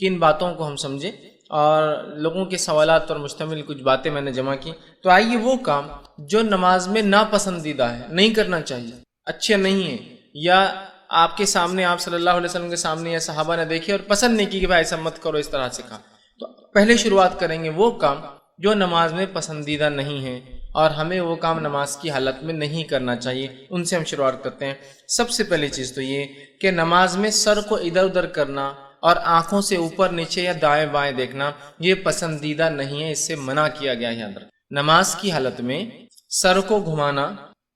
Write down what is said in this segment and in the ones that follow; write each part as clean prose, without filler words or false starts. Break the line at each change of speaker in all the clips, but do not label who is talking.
کن باتوں کو ہم سمجھیں، اور لوگوں کے سوالات پر مشتمل کچھ باتیں میں نے جمع کی۔ تو آئیے وہ کام جو نماز میں ناپسندیدہ ہے، نہیں کرنا چاہیے، اچھے نہیں ہیں، یا آپ کے سامنے، آپ صلی اللہ علیہ وسلم کے سامنے یا صحابہ نے دیکھے اور پسند نہیں کی کہ بھائی ایسا مت کرو، اس طرح سے کہا، تو پہلے شروعات کریں گے وہ کام جو نماز میں پسندیدہ نہیں ہیں اور ہمیں وہ کام نماز کی حالت میں نہیں کرنا چاہیے، ان سے ہم شروعات کرتے ہیں۔ سب سے پہلی چیز تو یہ کہ نماز میں سر کو ادھر ادھر کرنا اور آنکھوں سے اوپر نیچے یا دائیں بائیں دیکھنا یہ پسندیدہ نہیں ہے، اس سے منع کیا گیا ہے۔ یاد رکھیں، نماز کی حالت میں سر کو گھمانا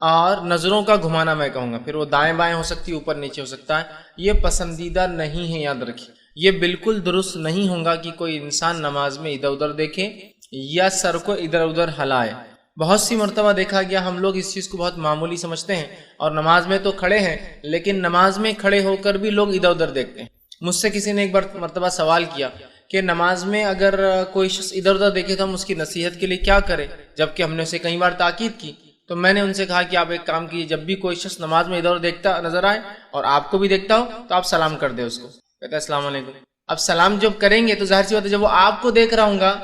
اور نظروں کا گھمانا، میں کہوں گا پھر وہ دائیں بائیں ہو سکتی ہے، اوپر نیچے ہو سکتا ہے، یہ پسندیدہ نہیں ہے۔ یاد رکھیں، یہ بالکل درست نہیں ہوگا کہ کوئی انسان نماز میں ادھر ادھر دیکھے یا سر کو ادھر ادھر ہلائے۔ بہت سی مرتبہ دیکھا گیا ہم لوگ اس چیز کو بہت معمولی سمجھتے ہیں، اور نماز میں تو کھڑے ہیں لیکن نماز میں کھڑے ہو کر بھی لوگ ادھر ادھر دیکھتے ہیں۔ مجھ سے کسی نے ایک مرتبہ سوال کیا کہ نماز میں اگر کوئی شخص ادھر ادھر دیکھے تو ہم اس کی نصیحت کے لیے کیا کریں، جبکہ ہم نے اسے کئی بار تاکید کی۔ تو میں نے ان سے کہا کہ آپ ایک کام کیجیے، جب بھی کوئی شخص نماز میں ادھر ادھر دیکھتا نظر آئے اور آپ کو بھی دیکھتا ہو تو آپ سلام کر دیں اس کو، کہتا ہے السلام علیکم۔ اب سلام جب کریں گے تو ظاہر سی بات ہے جب وہ آپ کو دیکھ رہا ہوں گا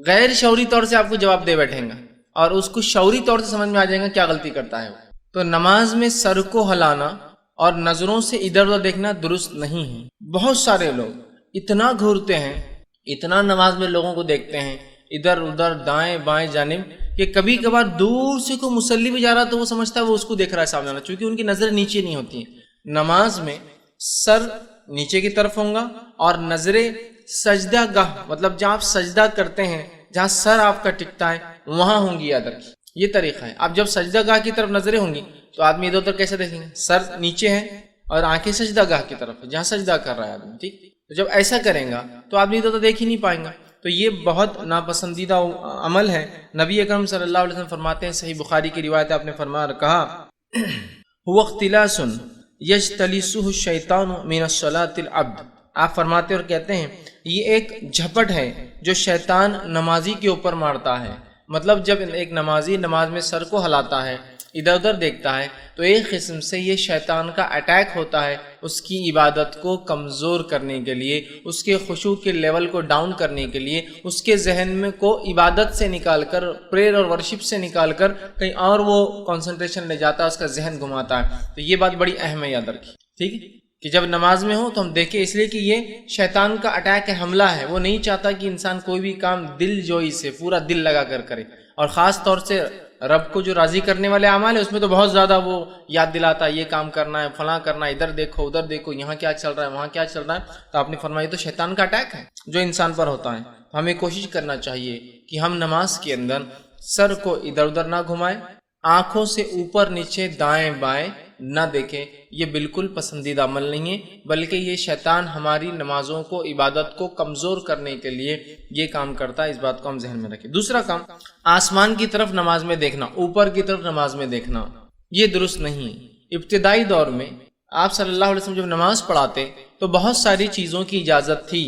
غیر شعوری طور سے آپ کو جواب دے بیٹھیں گا، اور اس کو شعوری طور سے سمجھ میں آ جائے گا کیا غلطی کرتا ہے وہ۔ تو نماز میں سر کو ہلانا اور نظروں سے ادھر ادھر دیکھنا درست نہیں ہے۔ بہت سارے لوگ اتنا گھورتے ہیں، اتنا نماز میں لوگوں کو دیکھتے ہیں ادھر ادھر دائیں بائیں جانب، کہ کبھی کبھار دور سے کوئی مصلی بھی جا رہا تو وہ سمجھتا ہے وہ اس کو دیکھ رہا ہے سامنے والا، چونکہ ان کی نظر نیچے نہیں ہوتی ہیں۔ نماز میں سر نیچے کی طرف ہوں گا اور نظریں سجدہ گاہ، مطلب جہاں آپ سجدہ کرتے ہیں، جہاں سر آپ کا ٹکتا ہے وہاں ہوں گی۔ یاد رکھیے یہ طریقہ ہے۔ اب جب سجدہ گاہ کی طرف نظریں ہوں گی تو آدمی ادھر ادھر کیسے دیکھیں گے؟ سر نیچے ہے اور آنکھیں سجدہ گاہ کی طرف ہے، جہاں سجدہ کر رہا ہے آدمی، ٹھیک؟ تو جب ایسا کریں گا تو آدمی ادھر ادھر دیکھ ہی نہیں پائیں گا، تو یہ بہت ناپسندیدہ عمل ہے۔ نبی اکرم صلی اللہ علیہ وسلم فرماتے ہیں، صحیح بخاری کی روایت ہے، آپ نے فرمایا اور کہا هو اختلاس یجتلسہ الشیطان من الصلاۃ العبد، آپ فرماتے اور کہتے ہیں یہ ایک جھپٹ ہے جو شیطان نمازی کے اوپر مارتا ہے۔ مطلب جب ایک نمازی نماز میں سر کو ہلاتا ہے، ادھر ادھر دیکھتا ہے، تو ایک قسم سے یہ شیطان کا اٹیک ہوتا ہے اس کی عبادت کو کمزور کرنے کے لیے، اس کے خشوع کے لیول کو ڈاؤن کرنے کے لیے، اس کے ذہن میں کو عبادت سے نکال کر، پریئر اور ورشپ سے نکال کر کہیں اور وہ کنسنٹریشن لے جاتا ہے، اس کا ذہن گھماتا ہے۔ تو یہ بات بڑی اہم ہے، یاد رکھیے، ٹھیک ہے، کہ جب نماز میں ہو تو ہم دیکھیں، اس لیے کہ یہ شیطان کا اٹیک ہے، حملہ ہے۔ وہ نہیں چاہتا کہ انسان کوئی بھی کام دل جوئی سے، پورا دل لگا کر کرے، اور خاص طور سے رب کو جو راضی کرنے والے اعمال ہے اس میں تو بہت زیادہ وہ یاد دلاتا ہے، یہ کام کرنا ہے، فلاں کرنا ہے، ادھر دیکھو ادھر دیکھو، یہاں کیا چل رہا ہے وہاں کیا چل رہا ہے۔ تو آپ نے فرمایا تو شیطان کا اٹیک ہے جو انسان پر ہوتا ہے۔ ہمیں کوشش کرنا چاہیے کہ ہم نماز کے اندر سر کو ادھر ادھر نہ گھمائیں، آنکھوں سے اوپر نیچے دائیں بائیں نہ دیکھیں، یہ بالکل پسندیدہ عمل نہیں ہے، بلکہ یہ شیطان ہماری نمازوں کو، عبادت کو کمزور کرنے کے لیے یہ کام کرتا ہے، اس بات کو ہم ذہن میں رکھیں۔ دوسرا کام، آسمان کی طرف نماز میں دیکھنا، اوپر کی طرف نماز میں دیکھنا، یہ درست نہیں ہے۔ ابتدائی دور میں آپ صلی اللہ علیہ وسلم جب نماز پڑھاتے تو بہت ساری چیزوں کی اجازت تھی،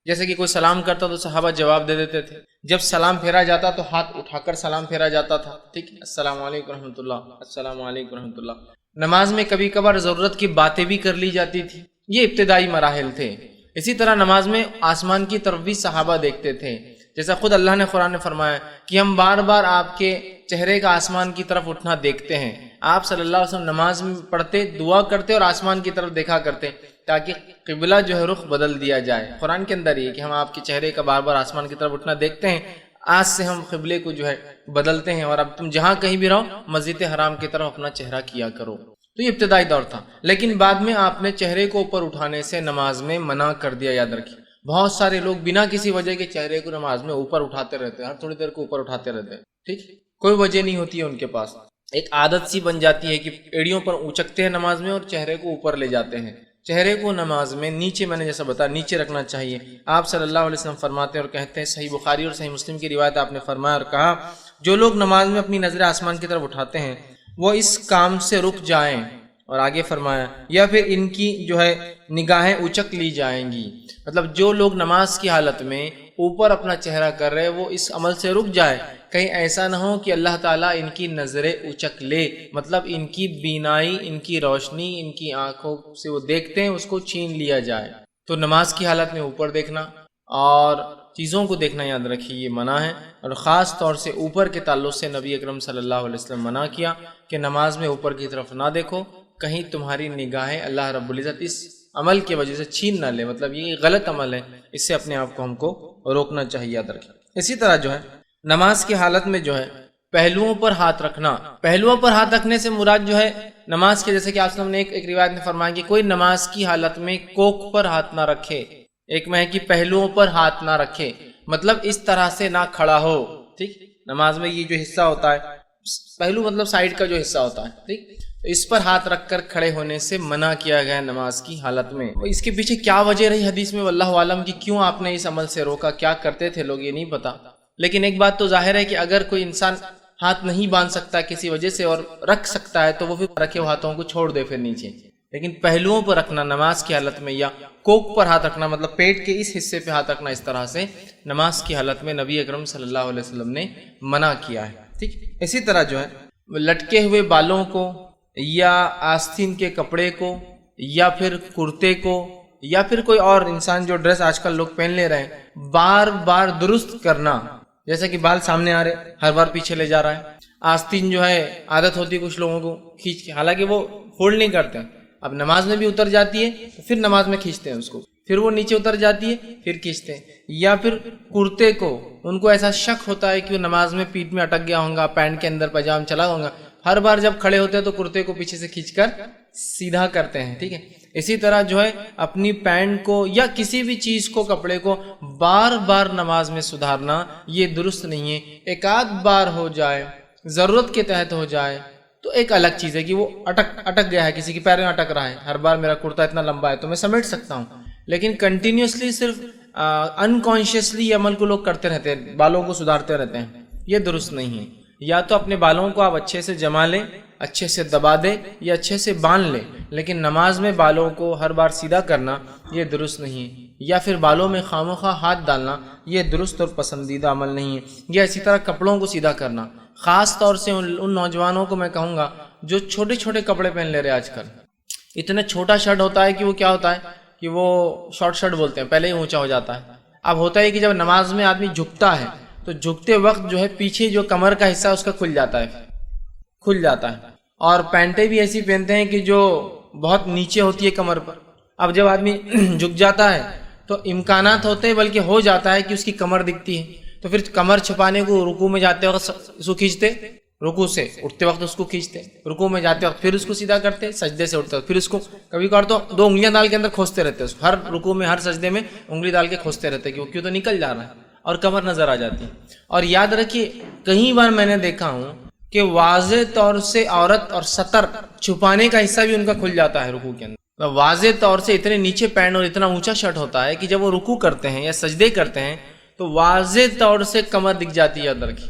جیسے کہ کوئی سلام کرتا تو صحابہ جواب دے دیتے تھے، جب سلام پھیرا جاتا تو ہاتھ اٹھا کر سلام پھیرا جاتا تھا، ٹھیک، السلام علیکم رحمۃ اللہ، السلام علیکم رحمۃ اللہ۔ نماز میں کبھی کبھار ضرورت کی باتیں بھی کر لی جاتی تھی، یہ ابتدائی مراحل تھے۔ اسی طرح نماز میں آسمان کی طرف بھی صحابہ دیکھتے تھے، جیسا خود اللہ نے قرآن میں فرمایا کہ ہم بار بار آپ کے چہرے کا آسمان کی طرف اٹھنا دیکھتے ہیں۔ آپ صلی اللہ علیہ وسلم نماز میں پڑھتے، دعا کرتے اور آسمان کی طرف دیکھا کرتے تاکہ قبلہ جو ہے رخ بدل دیا جائے۔ قرآن کے اندر یہ کہ ہم آپ کے چہرے کا بار بار آسمان کی طرف اٹھنا دیکھتے ہیں، آج سے ہم قبلے کو جو ہے بدلتے ہیں، اور اب تم جہاں کہیں بھی رہو مسجد حرام کی طرف اپنا چہرہ کیا کرو۔ تو یہ ابتدائی دور تھا، لیکن بعد میں آپ نے چہرے کو اوپر اٹھانے سے نماز میں منع کر دیا۔ یاد رکھیے بہت سارے لوگ بنا کسی وجہ کے چہرے کو نماز میں اوپر اٹھاتے رہتے ہیں، ہر تھوڑی دیر کو اوپر اٹھاتے رہتے ہیں، ٹھیک، کوئی وجہ نہیں ہوتی ہے ان کے پاس، ایک عادت سی بن جاتی ہے کہ ایڑیوں پر اونچکتے ہیں نماز میں اور چہرے کو اوپر لے جاتے ہیں۔ چہرے کو نماز میں نیچے، میں نے جیسا بتایا، نیچے رکھنا چاہیے۔ آپ صلی اللہ علیہ وسلم فرماتے ہیں اور کہتے ہیں، صحیح بخاری اور صحیح مسلم کی روایت، آپ نے فرمایا اور کہا جو لوگ نماز میں اپنی نظریں آسمان کی طرف اٹھاتے ہیں وہ اس کام سے رک جائیں، اور آگے فرمایا یا پھر ان کی جو ہے نگاہیں اچک لی جائیں گی۔ مطلب جو لوگ نماز کی حالت میں اوپر اپنا چہرہ کر رہے وہ اس عمل سے رک جائے، کہیں ایسا نہ ہو کہ اللہ تعالیٰ ان کی نظریں اچک لے، مطلب ان کی بینائی، ان کی روشنی، ان کی آنکھوں سے وہ دیکھتے ہیں اس کو چھین لیا جائے۔ تو نماز کی حالت میں اوپر دیکھنا اور چیزوں کو دیکھنا یاد رکھیے یہ منع ہے، اور خاص طور سے اوپر کے تعلق سے نبی اکرم صلی اللہ علیہ وسلم منع کیا کہ نماز میں اوپر کی طرف نہ دیکھو، کہیں تمہاری نگاہیں اللہ رب العزت اس عمل کی وجہ سے چھین نہ لے، مطلب یہ غلط عمل ہے، اس سے اپنے آپ کو ہم کو روکنا چاہیے، یاد رکھیں۔ اسی طرح جو ہے نماز کی حالت میں جو ہے پہلوؤں پر ہاتھ رکھنا، پہلوؤں پر ہاتھ رکھنے سے مراد جو ہے نماز کے، جیسے کہ آپ نے ایک روایت میں فرمایا کہ کوئی نماز کی حالت میں کوکھ پر ہاتھ نہ رکھے، ایک میں ہے کہ پہلوؤں پر ہاتھ نہ رکھے، مطلب اس طرح سے نہ کھڑا ہو، ٹھیک، نماز میں یہ جو حصہ ہوتا ہے پہلو مطلب سائیڈ کا جو حصہ ہوتا ہے، ٹھیک، تو اس پر ہاتھ رکھ کر کھڑے ہونے سے منع کیا گیا ہے نماز کی حالت میں۔ اس کے پیچھے کیا وجہ رہی حدیث میں واللہ عالم کی کیوں آپ نے اس عمل سے روکا، کیا کرتے تھے لوگ یہ نہیں پتا، لیکن ایک بات تو ظاہر ہے کہ اگر کوئی انسان ہاتھ نہیں باندھ سکتا کسی وجہ سے اور رکھ سکتا ہے تو وہ پھر رکھے ہاتھوں کو چھوڑ دے پھر نیچے، لیکن پہلوؤں پر رکھنا نماز کی حالت میں یا کوک پر ہاتھ رکھنا مطلب پیٹ کے اس حصے پہ ہاتھ رکھنا اس طرح سے نماز کی حالت میں نبی اکرم صلی اللہ علیہ وسلم نے منع کیا ہے، ٹھیک۔ اسی طرح جو ہے لٹکے ہوئے بالوں کو یا آستین کے کپڑے کو یا پھر کرتے کو یا پھر کوئی اور انسان جو ڈریس آج کل لوگ پہن لے رہے ہیں بار بار درست کرنا، جیسا کہ بال سامنے آ رہے ہر بار پیچھے لے جا رہا ہے، آستین جو ہے عادت ہوتی ہے کچھ لوگوں کو کھینچ کے، حالانکہ وہ فولڈ نہیں کرتے ہیں، اب نماز میں بھی اتر جاتی ہے تو پھر نماز میں کھینچتے ہیں اس کو، پھر وہ نیچے اتر جاتی ہے پھر کھینچتے ہیں، یا پھر کرتے کو ان کو ایسا شک ہوتا ہے کہ وہ نماز میں پیٹ میں اٹک گیا ہوگا، پینٹ کے اندر پاجام چلا ہوگا، ہر بار جب کھڑے ہوتے ہیں تو کرتے کو پیچھے سے کھینچ کر سیدھا کرتے ہیں، ٹھیک ہے۔ اسی طرح جو ہے اپنی پینٹ کو یا کسی بھی چیز کو کپڑے کو بار بار نماز میں سدھارنا یہ درست نہیں ہے، ایک آدھ بار ہو جائے ضرورت کے تحت ہو جائے تو ایک الگ چیز ہے کہ وہ اٹک گیا ہے، کسی کے پیر میں اٹک رہا ہے، ہر بار میرا کرتا اتنا لمبا ہے تو میں سمیٹ سکتا ہوں، لیکن کنٹینیوسلی صرف انکانشیسلی یہ عمل کو لوگ کرتے رہتے ہیں، بالوں کو سدھارتے رہتے ہیں، یہ درست نہیں ہے۔ یا تو اپنے بالوں کو آپ اچھے سے جما لیں، اچھے سے دبا دیں یا اچھے سے باندھ لیں، لیکن نماز میں بالوں کو ہر بار سیدھا کرنا یہ درست نہیں ہے، یا پھر بالوں میں خواہ ہاتھ ڈالنا یہ درست اور پسندیدہ عمل نہیں ہے، یا اسی طرح کپڑوں کو سیدھا کرنا، خاص طور سے ان نوجوانوں کو میں کہوں گا جو چھوٹے چھوٹے کپڑے پہن لے رہے آج کل، اتنا چھوٹا شرٹ ہوتا ہے کہ وہ کیا ہوتا ہے کہ وہ شارٹ شرٹ بولتے ہیں، پہلے ہی اونچا ہو جاتا ہے۔ اب ہوتا ہے کہ جب نماز میں آدمی جھکتا ہے تو جھکتے وقت جو ہے پیچھے جو کمر کا حصہ اس کا کھل جاتا ہے، اور پینٹیں بھی ایسی پہنتے ہیں کہ جو بہت نیچے ہوتی ہے کمر پر۔ اب جب آدمی جھک جاتا ہے تو امکانات ہوتے ہیں بلکہ ہو جاتا ہے کہ اس کی کمر دکھتی ہے، تو پھر کمر چھپانے کو رکوع میں جاتے وقت اس کو کھینچتے، رکوع سے اٹھتے وقت اس کو کھینچتے، رکوع میں جاتے وقت پھر اس کو سیدھا کرتے، سجدے سے اٹھتے وقت پھر اس کو کبھی کبھار تو 2 انگلیاں ڈال کے اندر کھوستے رہتے، ہر رکوع میں ہر سجدے میں انگلی ڈال کے کھوستے رہتے کہ کیوں تو نکل جا رہا ہے اور کمر نظر آ جاتی ہے۔ اور یاد رکھیے کئی بار میں نے دیکھا ہوں کہ واضح طور سے عورت اور سطر چھپانے کا حصہ بھی ان کا کھل جاتا ہے رکوع کے اندر، واضح طور سے اتنے نیچے پینٹ اور اتنا اونچا شرٹ ہوتا ہے کہ جب وہ رکوع کرتے ہیں یا سجدے کرتے ہیں تو واضح طور سے کمر دکھ جاتی ہے ادھر کی،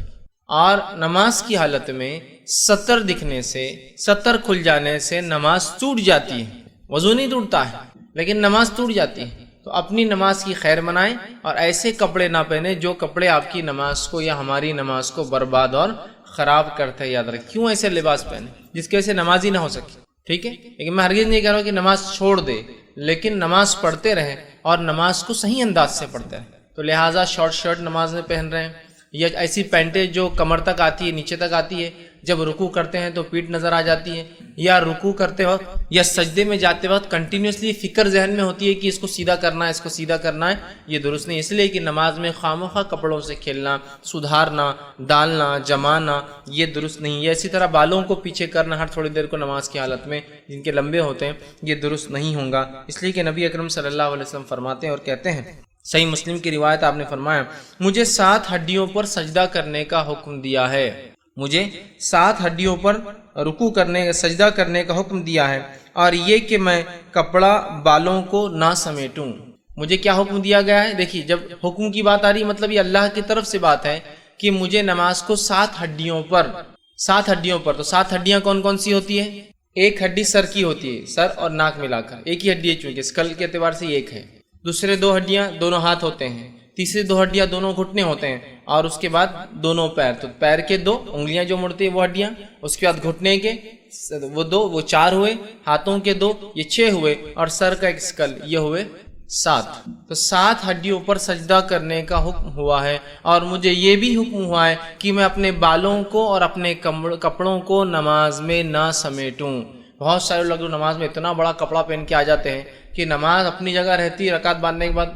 اور نماز کی حالت میں سطر دکھنے سے، سطر کھل جانے سے نماز ٹوٹ جاتی ہے، وضو نہیں ٹوٹتا ہے لیکن نماز ٹوٹ جاتی ہے۔ تو اپنی نماز کی خیر منائیں اور ایسے کپڑے نہ پہنیں جو کپڑے آپ کی نماز کو یا ہماری نماز کو برباد اور خراب کرتے ہیں، یاد رکھیں۔ کیوں ایسے لباس پہنے جس کی وجہ سے نماز ہی نہ ہو سکے، ٹھیک ہے، لیکن میں ہرگز نہیں کہہ رہا ہوں کہ نماز چھوڑ دے، لیکن نماز پڑھتے رہیں اور نماز کو صحیح انداز سے پڑھتے رہیں۔ تو لہٰذا شارٹ شرٹ نماز میں پہن رہے ہیں یا ایسی پینٹیں جو کمر تک آتی ہے، نیچے تک آتی ہے، جب رکوع کرتے ہیں تو پیٹھ نظر آ جاتی ہے، یا رکوع کرتے وقت یا سجدے میں جاتے وقت کنٹینیوسلی فکر ذہن میں ہوتی ہے کہ اس کو سیدھا کرنا ہے، اس کو سیدھا کرنا ہے، یہ درست نہیں۔ اس لیے کہ نماز میں خواہ کپڑوں سے کھیلنا، سدھارنا، ڈالنا، جمانا یہ درست نہیں ہے۔ اسی طرح بالوں کو پیچھے کرنا ہر تھوڑی دیر کو نماز کی حالت میں جن کے لمبے ہوتے ہیں یہ درست نہیں ہوگا، اس لیے کہ نبی اکرم صلی اللہ علیہ وسلم فرماتے ہیں اور کہتے ہیں، صحیح مسلم کی روایت آپ نے فرمایا، مجھے 7 ہڈیوں پر سجدہ کرنے کا حکم دیا ہے، مجھے 7 ہڈیوں پر رکوع کرنے سجدہ کرنے کا حکم دیا ہے، اور یہ کہ میں کپڑا بالوں کو نہ سمیٹوں۔ مجھے کیا حکم دیا گیا ہے؟ دیکھیے جب حکم کی بات آ رہی مطلب یہ اللہ کی طرف سے بات ہے کہ مجھے نماز کو 7 ہڈیوں پر تو 7 ہڈیاں کون کون سی ہوتی ہے؟ ایک ہڈی سر کی ہوتی ہے، سر اور ناک ملا کر ایک ہی ہڈی ہے، چونکہ اسکل کے اعتبار سے یہ ایک ہے۔ دوسرے 2 ہڈیاں دونوں ہاتھ ہوتے ہیں، تیسری 2 ہڈیاں دونوں گھٹنے ہوتے ہیں، اور اس کے بعد دونوں پیر، تو پیر کے 2 انگلیاں جو مڑتی ہیں وہ ہڈیاں، اس کے بعد گھٹنے کے وہ 2 وہ 4 ہوئے، ہاتھوں کے 2 یہ 6 ہوئے، اور سر کا ایک اسکل یہ ہوئے 7. تو 7 ہڈیوں پر سجدہ کرنے کا حکم ہوا ہے، اور مجھے یہ بھی حکم ہوا ہے کہ میں اپنے بالوں کو اور اپنے کپڑوں کو نماز میں نہ سمیٹوں۔ بہت سارے لوگ نماز میں اتنا بڑا کپڑا پہن کے آ جاتے ہیں کہ نماز اپنی جگہ رہتی ہے، رکعت باندھنے کے بعد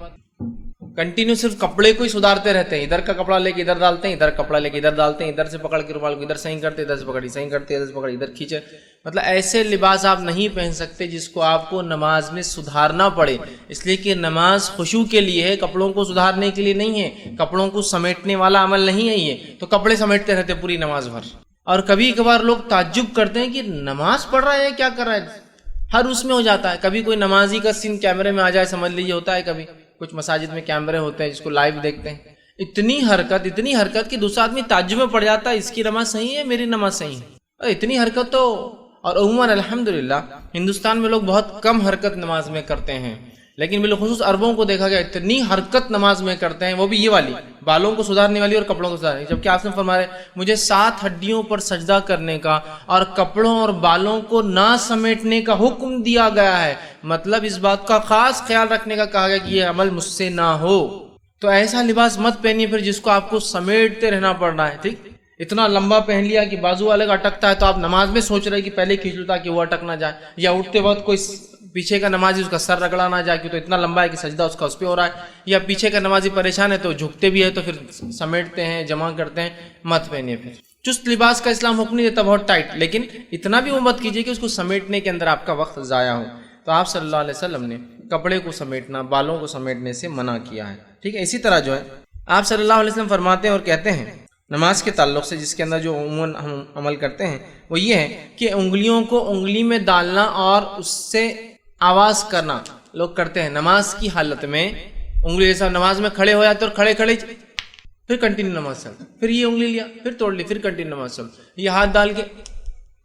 کنٹینیو صرف کپڑے کو ہی سدھارتے رہتے ہیں، ادھر کا کپڑا لے کے ادھر ڈالتے ہیں، ادھر کپڑا لے کے ادھر ڈالتے ہیں، ادھر سے پکڑ کے رومال کو ادھر صحیح کرتے، ادھر سے پکڑی صحیح کرتے، ادھر سے پکڑی ادھر کھینچے۔ مطلب ایسے لباس آپ نہیں پہن سکتے جس کو آپ کو نماز میں سدھارنا پڑے، اس لیے کہ نماز خشوع کے لیے ہے، کپڑوں کو سدھارنے کے لیے نہیں ہے، کپڑوں کو سمیٹنے والا عمل نہیں ہے یہ، تو کپڑے سمیٹتے رہتے پوری نماز بھر۔ اور کبھی کبھار لوگ تعجب کرتے ہیں کہ نماز پڑھ رہا ہے کیا کر رہا ہے، ہر اس میں ہو جاتا ہے۔ کبھی کوئی نمازی کا سین کیمرے میں آ جائے، سمجھ لیجیے ہوتا ہے کبھی کچھ مساجد میں کیمرے ہوتے ہیں جس کو لائیو دیکھتے ہیں، اتنی حرکت کہ دوسرا آدمی تعجب میں پڑ جاتا ہے، اس کی نماز صحیح ہے میری نماز صحیح ہے، اتنی حرکت تو۔ اور عموماً الحمدللہ ہندوستان میں لوگ بہت کم حرکت نماز میں کرتے ہیں، لیکن بالخصوص عربوں کو دیکھا گیا اتنی حرکت نماز میں کرتے ہیں، وہ بھی یہ والی بالوں کو سدھارنے والی اور کپڑوں کو سدھارنے، جبکہ آپ نے فرمایا مجھے 7 ہڈیوں پر سجدہ کرنے کا اور کپڑوں اور بالوں کو نہ سمیٹنے کا حکم دیا گیا ہے۔ مطلب اس بات کا خاص خیال رکھنے کا کہا گیا کہ یہ عمل مجھ سے نہ ہو۔ تو ایسا لباس مت پہنیے پھر جس کو آپ کو سمیٹتے رہنا پڑ رہا ہے، ٹھیک؟ اتنا لمبا پہن لیا کہ بازو والے کا اٹکتا ہے تو آپ نماز میں سوچ رہے کہ پہلے کھینچ لوں تاکہ وہ اٹک نہ جائے، یا اٹھتے وقت کوئی پیچھے کا نمازی اس کا سر رگڑا نہ جائے کہ تو اتنا لمبا ہے کہ سجدہ اس کا اس پہ ہو رہا ہے، یا پیچھے کا نمازی پریشان ہے تو جھکتے بھی ہے تو پھر سمیٹتے ہیں جمع کرتے ہیں، مت پہنیے پھر۔ چست لباس کا اسلام حکم نہیں دیتا بہت ٹائٹ، لیکن اتنا بھی وہ مت کیجیے کہ اس کو سمیٹنے کے اندر آپ کا وقت ضائع ہو۔ تو آپ صلی اللہ علیہ وسلم نے کپڑے کو سمیٹنا، بالوں کو سمیٹنے سے منع کیا ہے، ٹھیک ہے؟ اسی طرح جو ہے آپ صلی اللہ علیہ وسلم فرماتے ہیں اور کہتے ہیں نماز کے تعلق سے، جس کے اندر جو عموماً ہم عمل کرتے ہیں وہ یہ ہے کہ انگلیوں کو انگلی میں ڈالنا اور اس سے آواز کرنا لوگ کرتے ہیں نماز کی حالت میں۔ انگلی جیسا نماز میں کھڑے ہو جاتے اور کھڑے پھر کنٹینیو نماز چلو، پھر یہ انگلی لیا پھر توڑ لی پھر کنٹینیو نماز چلو، یہ ہاتھ ڈال کے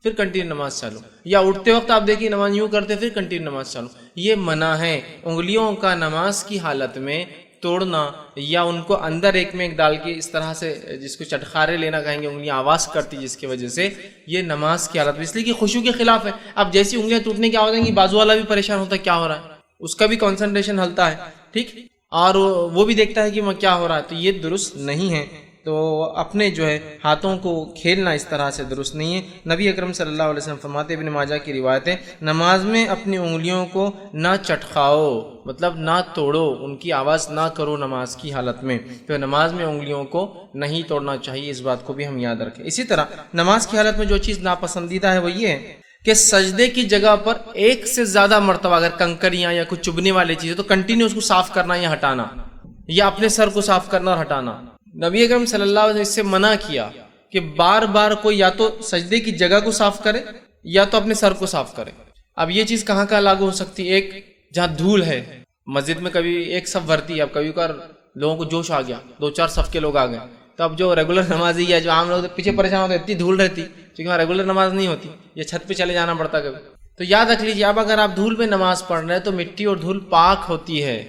پھر کنٹینیو نماز چلو، یا اٹھتے وقت آپ دیکھیے نماز یوں کرتے پھر کنٹینیو نماز چلو۔ یہ منع ہے انگلیوں کا نماز کی حالت میں توڑنا، یا ان کو اندر ایک میں ایک ڈال کے اس طرح سے جس کو چٹخارے لینا کہیں گے، انگلیاں آواز کرتی جس کی وجہ سے، یہ نماز کی حالت میں، اس لیے کہ خشوع کے خلاف ہے۔ اب جیسی انگلیاں ٹوٹنے کی آواز آئیں گی بازو والا بھی پریشان ہوتا ہے کیا ہو رہا ہے، اس کا بھی کنسنٹریشن ہلتا ہے، ٹھیک، اور وہ بھی دیکھتا ہے کہ میں کیا ہو رہا ہے، تو یہ درست نہیں ہے۔ تو اپنے جو ہے ہاتھوں کو کھیلنا اس طرح سے درست نہیں ہے۔ نبی اکرم صلی اللہ علیہ وسلم فرماتے، ابن ماجہ کی روایت ہے، نماز میں اپنی انگلیوں کو نہ چٹخاؤ، مطلب نہ توڑو، ان کی آواز نہ کرو نماز کی حالت میں۔ تو نماز میں انگلیوں کو نہیں توڑنا چاہیے، اس بات کو بھی ہم یاد رکھیں۔ اسی طرح نماز کی حالت میں جو چیز ناپسندیدہ ہے وہ یہ ہے کہ سجدے کی جگہ پر ایک سے زیادہ مرتبہ اگر کنکریاں یا کچھ چبھنے والی چیزیں تو کنٹینیو اس کو صاف کرنا یا ہٹانا، یا اپنے سر کو صاف کرنا اور ہٹانا۔ نبی اکرم صلی اللہ علیہ وسلم اس سے منع کیا کہ بار بار کوئی یا تو سجدے کی جگہ کو صاف کرے یا تو اپنے سر کو صاف کرے۔ اب یہ چیز کہاں کہاں لاگو ہو سکتی ہے؟ ایک جہاں دھول ہے، مسجد میں کبھی ایک صف بھرتی ہے، اب کبھی کبھار لوگوں کو جوش آ گیا، 2-4 صف کے لوگ آ گئے، تو اب جو ریگولر نمازی ہے، جو عام لوگ پیچھے پریشان ہوتے ہیں، اتنی دھول رہتی کیونکہ وہاں ریگولر نماز نہیں ہوتی، یا چھت پہ چلے جانا پڑتا کبھی۔ تو یاد رکھ لیجیے، اب اگر آپ دھول میں نماز پڑھ رہے ہیں تو مٹی اور دھول پاک ہوتی ہے۔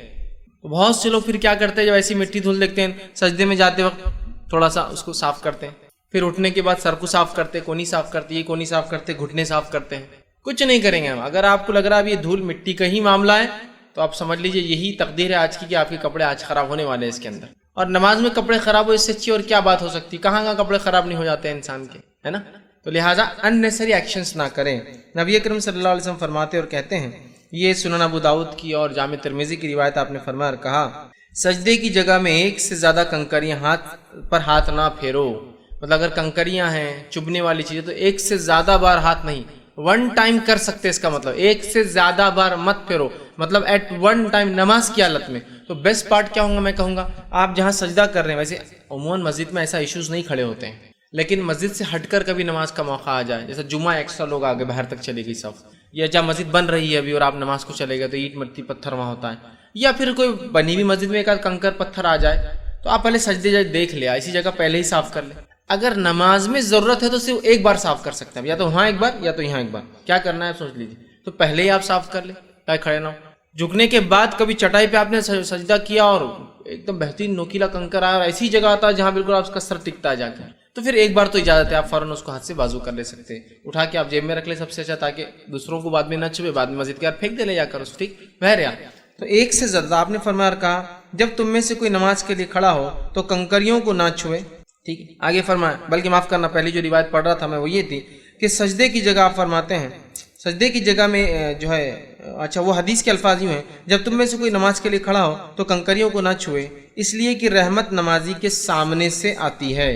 تو بہت سے لوگ پھر کیا کرتے ہیں، جب ایسی مٹی دھول دیکھتے ہیں سجدے میں جاتے وقت تھوڑا سا اس کو صاف کرتے ہیں، پھر اٹھنے کے بعد سر کو صاف کرتے، کونی صاف کرتے، یہ کونی صاف کرتے، گھٹنے صاف کرتے ہیں۔ کچھ نہیں کریں گے ہم۔ اگر آپ کو لگ رہا ہے اب یہ دھول مٹی کا ہی معاملہ ہے تو آپ سمجھ لیجئے یہی تقدیر ہے آج کی کہ آپ کے کپڑے آج خراب ہونے والے ہیں اس کے اندر۔ اور نماز میں کپڑے خراب ہو، اس سے اچھی اور کیا بات ہو سکتی؟ کہاں کہاں کپڑے خراب نہیں ہو جاتے ہیں انسان کے، ہے نا؟ تو لہٰذا اننیسری ایکشنز نہ کریں۔ نبی اکرم صلی اللہ علیہ وسلم فرماتے اور کہتے ہیں، یہ سنن ابو داؤد کی اور جامع ترمذی کی روایت، آپ نے فرمایا اور کہا، سجدے کی جگہ میں ایک سے زیادہ کنکریاں ہاتھ نہ پھیرو۔ مطلب اگر کنکریاں ہیں، چبھنے والی چیزیں، تو ایک سے زیادہ بار ہاتھ نہیں، 1 ٹائم کر سکتے، اس کا مطلب ایک سے زیادہ بار مت پھیرو، مطلب ایٹ 1 ٹائم نماز کی حالت میں۔ تو بیسٹ پارٹ کیا ہوگا؟ میں کہوں گا آپ جہاں سجدہ کر رہے ہیں، ویسے عموماً مسجد میں ایسا ایشوز نہیں کھڑے ہوتے ہیں، لیکن مسجد سے ہٹ کر کبھی نماز کا موقع آ جائے، جیسے جمعہ ایکسٹرا لوگ آگے باہر تک چلے گئی صف، یا جہاں مسجد بن رہی ہے ابھی اور آپ نماز کو چلے گئے تو اینٹ مٹی پتھر وہاں ہوتا ہے، یا پھر کوئی بنی ہوئی مسجد میں ایک آدھ کنکر پتھر آ جائے، تو آپ پہلے سجدے جائے دیکھ لیا، اسی جگہ پہلے ہی صاف کر لیں۔ اگر نماز میں ضرورت ہے تو صرف ایک بار صاف کر سکتے ہیں، یا تو وہاں ایک بار یا تو یہاں ایک بار، کیا کرنا ہے سوچ لیجیے۔ تو پہلے ہی آپ صاف کر لیں تاکہ کھڑے نہ ہو۔ جھکنے کے بعد کبھی چٹائی پہ آپ نے سجدہ کیا اور ایک دم بہترین نوکیلا کنکر آیا اور ایسی جگہ آتا ہے جہاں بالکل آپ کا سر ٹکتا ہے جا کر، تو پھر ایک بار تو اجازت ہے، آپ فوراً اس کو ہاتھ سے بازو کر لے سکتے ہیں، اٹھا کے آپ جیب میں رکھ لیں سب سے اچھا، تاکہ دوسروں کو بعد میں نہ چھپے، بعد میں مسجد کے بعد پھینک دے لے جا کر اس، ٹھیک بہرحال۔ تو ایک سے زیادہ آپ نے فرمایا اور کہا جب تم میں سے کوئی نماز کے لیے کھڑا ہو تو کنکریوں کو نہ چھوئے. ٹھیک ہے, آگے فرمایا, بلکہ معاف کرنا پہلی جو روایت پڑھ رہا تھا میں وہ یہ تھی کہ سجدے کی جگہ آپ فرماتے ہیں, سجدے کی جگہ میں جو ہے, اچھا وہ حدیث کے الفاظ یوں ہیں جب تم میں سے کوئی نماز کے لیے کھڑا ہو تو کنکریوں کو نہ چھوئے, اس لیے کہ رحمت نمازی کے سامنے سے آتی ہے.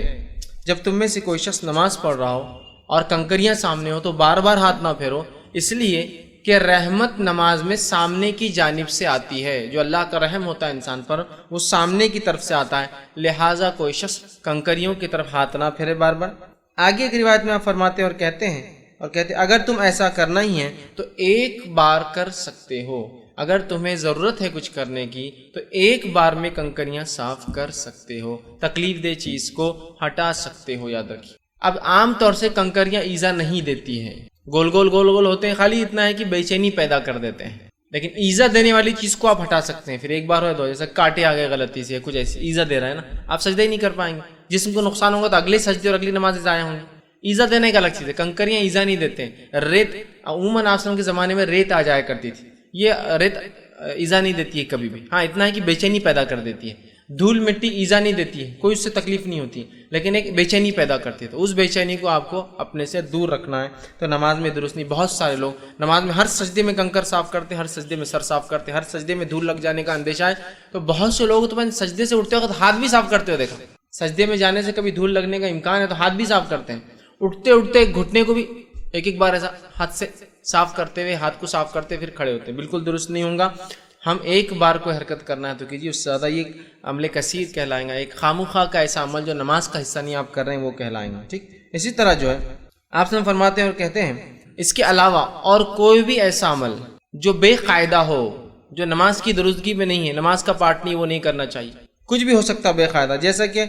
جب تم میں سے کوئی شخص نماز پڑھ رہا ہو اور کنکریاں سامنے ہو تو بار بار ہاتھ نہ پھیرو, اس لیے کہ رحمت نماز میں سامنے کی جانب سے آتی ہے. جو اللہ کا رحم ہوتا ہے انسان پر وہ سامنے کی طرف سے آتا ہے, لہٰذا کوئی شخص کنکریوں کی طرف ہاتھ نہ پھیرے بار بار. آگے ایک روایت میں آپ فرماتے ہیں اور کہتے ہیں اگر تم ایسا کرنا ہی ہے تو ایک بار کر سکتے ہو, اگر تمہیں ضرورت ہے کچھ کرنے کی تو ایک بار میں کنکریاں صاف کر سکتے ہو, تکلیف دہ چیز کو ہٹا سکتے ہو, یاد رکھیے. اب عام طور سے کنکریاں ایزا نہیں دیتی ہیں, گول گول ہوتے ہیں, خالی اتنا ہے کہ بے چینی پیدا کر دیتے ہیں, لیکن ایزا دینے والی چیز کو آپ ہٹا سکتے ہیں. پھر ایک بار ہو دو, جیسے کاٹے آ گئے غلطی سے, کچھ ایسی ایزا دے رہا ہے نا, آپ سجدہ ہی نہیں کر پائیں گے, جسم کو نقصان ہوگا تو اگلے سجدے اور اگلی نمازیں ضائع ہوں گی. ایزا دینے کا الگ چیز ہے, کنکریاں ایزا نہیں دیتے ہیں. ریت عموماً آپ کے زمانے میں ریت آ جایا کرتی تھی, یہ ریت ایزا نہیں دیتی ہے کبھی بھی, ہاں اتنا ہے کہ بے چینی پیدا کر دیتی ہے. دھول مٹی ایزا نہیں دیتی ہے, کوئی اس سے تکلیف نہیں ہوتی, لیکن ایک بے چینی پیدا کرتی ہے, تو اس بے چینی کو آپ کو اپنے سے دور رکھنا ہے. تو نماز میں درست نہیں. بہت سارے لوگ نماز میں ہر سجدے میں کنکر صاف کرتے, ہر سجدے میں سر صاف کرتے, ہر سجدے میں دھول لگ جانے کا اندیشہ ہے. تو بہت سے لوگ تو میں سجدے سے اٹھتے وقت ہاتھ بھی صاف کرتے ہوئے دیکھا. سجدے میں جانے سے کبھی دھول لگنے کا امکان ہے تو ہاتھ بھی صاف کرتے ہیں, اٹھتے اٹھتے گھٹنے کو بھی ایک بار ایسا ہاتھ سے صاف کرتے ہوئے, ہاتھ کو صاف کرتے پھر کھڑے ہوتے ہیں. بالکل درست نہیں ہوں گا. ہم ایک بار کو حرکت کرنا ہے تو کیجیے, اس سے زیادہ یہ عمل کثیر کہلائیں گا. ایک خامخواہ کا ایسا عمل جو نماز کا حصہ نہیں آپ کر رہے ہیں وہ کہلائیں گا. ٹھیک, اسی طرح جو ہے آپ سے فرماتے ہیں اور کہتے ہیں اس کے علاوہ اور کوئی بھی ایسا عمل جو بے قاعدہ ہو, جو نماز کی درستگی میں نہیں ہے, نماز کا پارٹ نہیں, وہ نہیں کرنا چاہیے. کچھ بھی ہو سکتا بے قاعدہ, جیسا کہ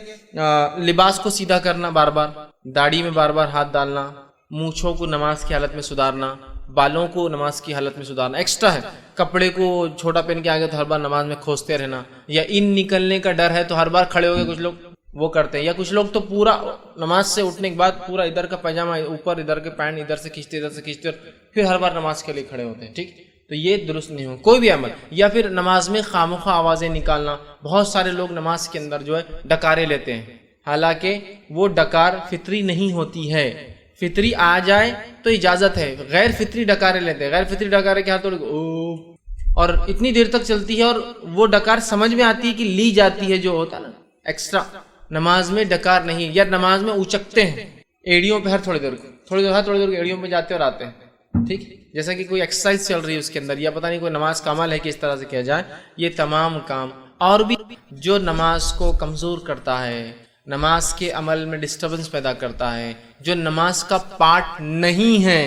لباس کو سیدھا کرنا بار بار, داڑھی میں بار بار ہاتھ ڈالنا, مونچھوں کو نماز کی حالت میں سدھارنا, بالوں کو نماز کی حالت میں سدھارنا. ایکسٹرا ہے, کپڑے کو چھوٹا پہن کے آگے تو ہر بار نماز میں کھوستے رہنا, یا ان نکلنے کا ڈر ہے تو ہر بار کھڑے ہو گئے, کچھ لوگ وہ کرتے ہیں. یا کچھ لوگ تو پورا نماز سے اٹھنے کے بعد پورا ادھر کا پاجامہ اوپر, ادھر کے پینٹ ادھر سے کھینچتے اور پھر ہر بار نماز کے لیے کھڑے ہوتے ہیں. ٹھیک, تو یہ درست نہیں ہو کوئی بھی عمل. یا پھر نماز میں خامخواہ آوازیں نکالنا. بہت سارے لوگ نماز کے اندر جو ہے ڈکارے لیتے ہیں, حالانکہ وہ ڈکار فطری نہیں ہوتی ہے. فطری آ جائے تو اجازت ہے, غیر فطری ڈکارے لیتے ہیں. غیر فطری ڈکارے کیا تو اور اتنی دیر تک چلتی ہے, اور وہ ڈکار سمجھ میں آتی ہے کہ لی جاتی ہے, جو ہوتا ہے نا ایکسٹرا. نماز میں ڈکار نہیں. یا نماز میں اچکتے ہیں ایڑیوں پہ, ہر تھوڑی دیر ایڑیوں پہ جاتے اور آتے ہیں. ٹھیک, جیسا کہ کوئی ایکسرسائز چل رہی ہے اس کے اندر, یا پتہ نہیں کوئی نماز کا عمل ہے کہ اس طرح سے کیا جائے. یہ تمام کام اور بھی جو نماز کو کمزور کرتا ہے, نماز کے عمل میں ڈسٹربنس پیدا کرتا ہے, جو نماز کا پارٹ نہیں ہے.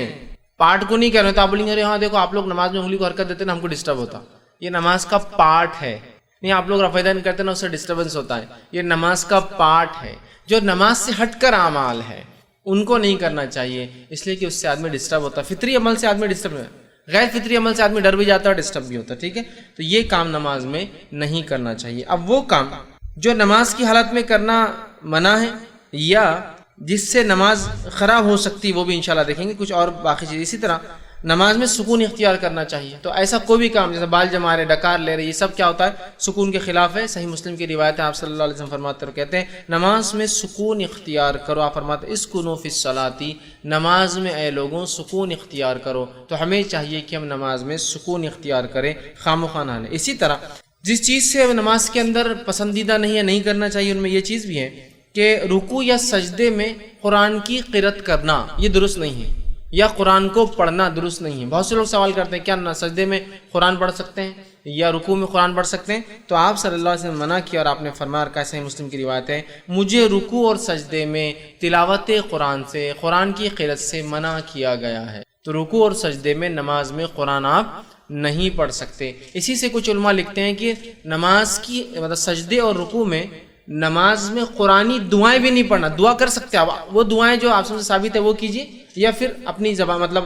پارٹ کو نہیں کہہ رہے تو آپ بولیں گے ہاں دیکھو آپ لوگ نماز میں انگلی کو حرکت دیتے نا, ہم کو ڈسٹرب ہوتا. یہ نماز کا پارٹ ہے. نہیں, آپ لوگ رفع دین کرتے نا, اس سے ڈسٹربنس ہوتا ہے. یہ نماز کا پارٹ ہے. جو نماز سے ہٹ کر اعمال ہے ان کو نہیں کرنا چاہیے, اس لیے کہ اس سے آدمی ڈسٹرب ہوتا ہے. فطری عمل سے آدمی ڈسٹرب ہے, غیر فطری عمل سے آدمی ڈر بھی جاتا ہے اور ڈسٹرب بھی ہوتا ہے. ٹھیک ہے, تو یہ کام نماز میں نہیں کرنا چاہیے. اب وہ کام جو نماز کی حالت میں کرنا منع ہے یا جس سے نماز خراب ہو سکتی, وہ بھی انشاءاللہ دیکھیں گے. کچھ اور باقی چیز اسی طرح نماز میں سکون اختیار کرنا چاہیے. تو ایسا کوئی بھی کام جیسے بال جما رہے, ڈکار لے رہے, یہ سب کیا ہوتا ہے, سکون کے خلاف ہے. صحیح مسلم کی روایت ہے, آپ صلی اللہ علیہ وسلم فرماتے ہیں, کہتے ہیں نماز میں سکون اختیار کرو. آپ فرماتے ہیں اسکنوا فی الصلاۃ, نماز میں اے لوگوں سکون اختیار کرو. تو ہمیں چاہیے کہ ہم نماز میں سکون اختیار کریں, خامخواہ نہ لیں. اسی طرح جس چیز سے نماز کے اندر پسندیدہ نہیں ہے, نہیں کرنا چاہیے, ان میں یہ چیز بھی ہے کہ رکوع یا سجدے میں قرآن کی قرأت کرنا, یہ درست نہیں ہے. یا قرآن کو پڑھنا درست نہیں ہے. بہت سے لوگ سوال کرتے ہیں کیا سجدے میں قرآن پڑھ سکتے ہیں یا رکوع میں قرآن پڑھ سکتے ہیں؟ تو آپ صلی اللہ علیہ وسلم منع کیا, اور آپ نے فرمایا, کہ صحیح مسلم کی روایت ہے, مجھے رکوع اور سجدے میں تلاوت قرآن سے, قرآن کی قرأت سے منع کیا گیا ہے. تو رکوع اور سجدے میں نماز میں قرآن آپ نہیں پڑھ سکتے. اسی سے کچھ علماء لکھتے ہیں کہ نماز کی مطلب سجدے اور رکوع میں نماز میں قرآنی دعائیں بھی نہیں پڑھنا. دعا کر سکتے ہیں آپ, وہ دعائیں جو آپ سے ثابت ہے وہ کیجیے, یا پھر اپنی زبان مطلب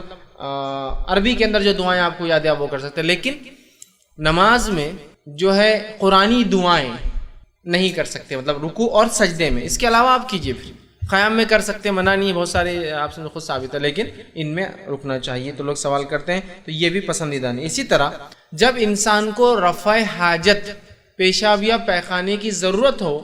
عربی کے اندر جو دعائیں آپ کو یاد ہے وہ کر سکتے ہیں. لیکن نماز میں جو ہے قرآنی دعائیں نہیں کر سکتے, مطلب رکوع اور سجدے میں. اس کے علاوہ آپ کیجیے, پھر قیام میں کر سکتے ہیں، منع نہیں ہے، بہت سارے آپ سے خود ثابت ہے، لیکن ان میں رکنا چاہیے. تو لوگ سوال کرتے ہیں تو یہ بھی پسندیدہ نہیں. اسی طرح جب انسان کو رفع حاجت، پیشاب یا پیخانے کی ضرورت ہو،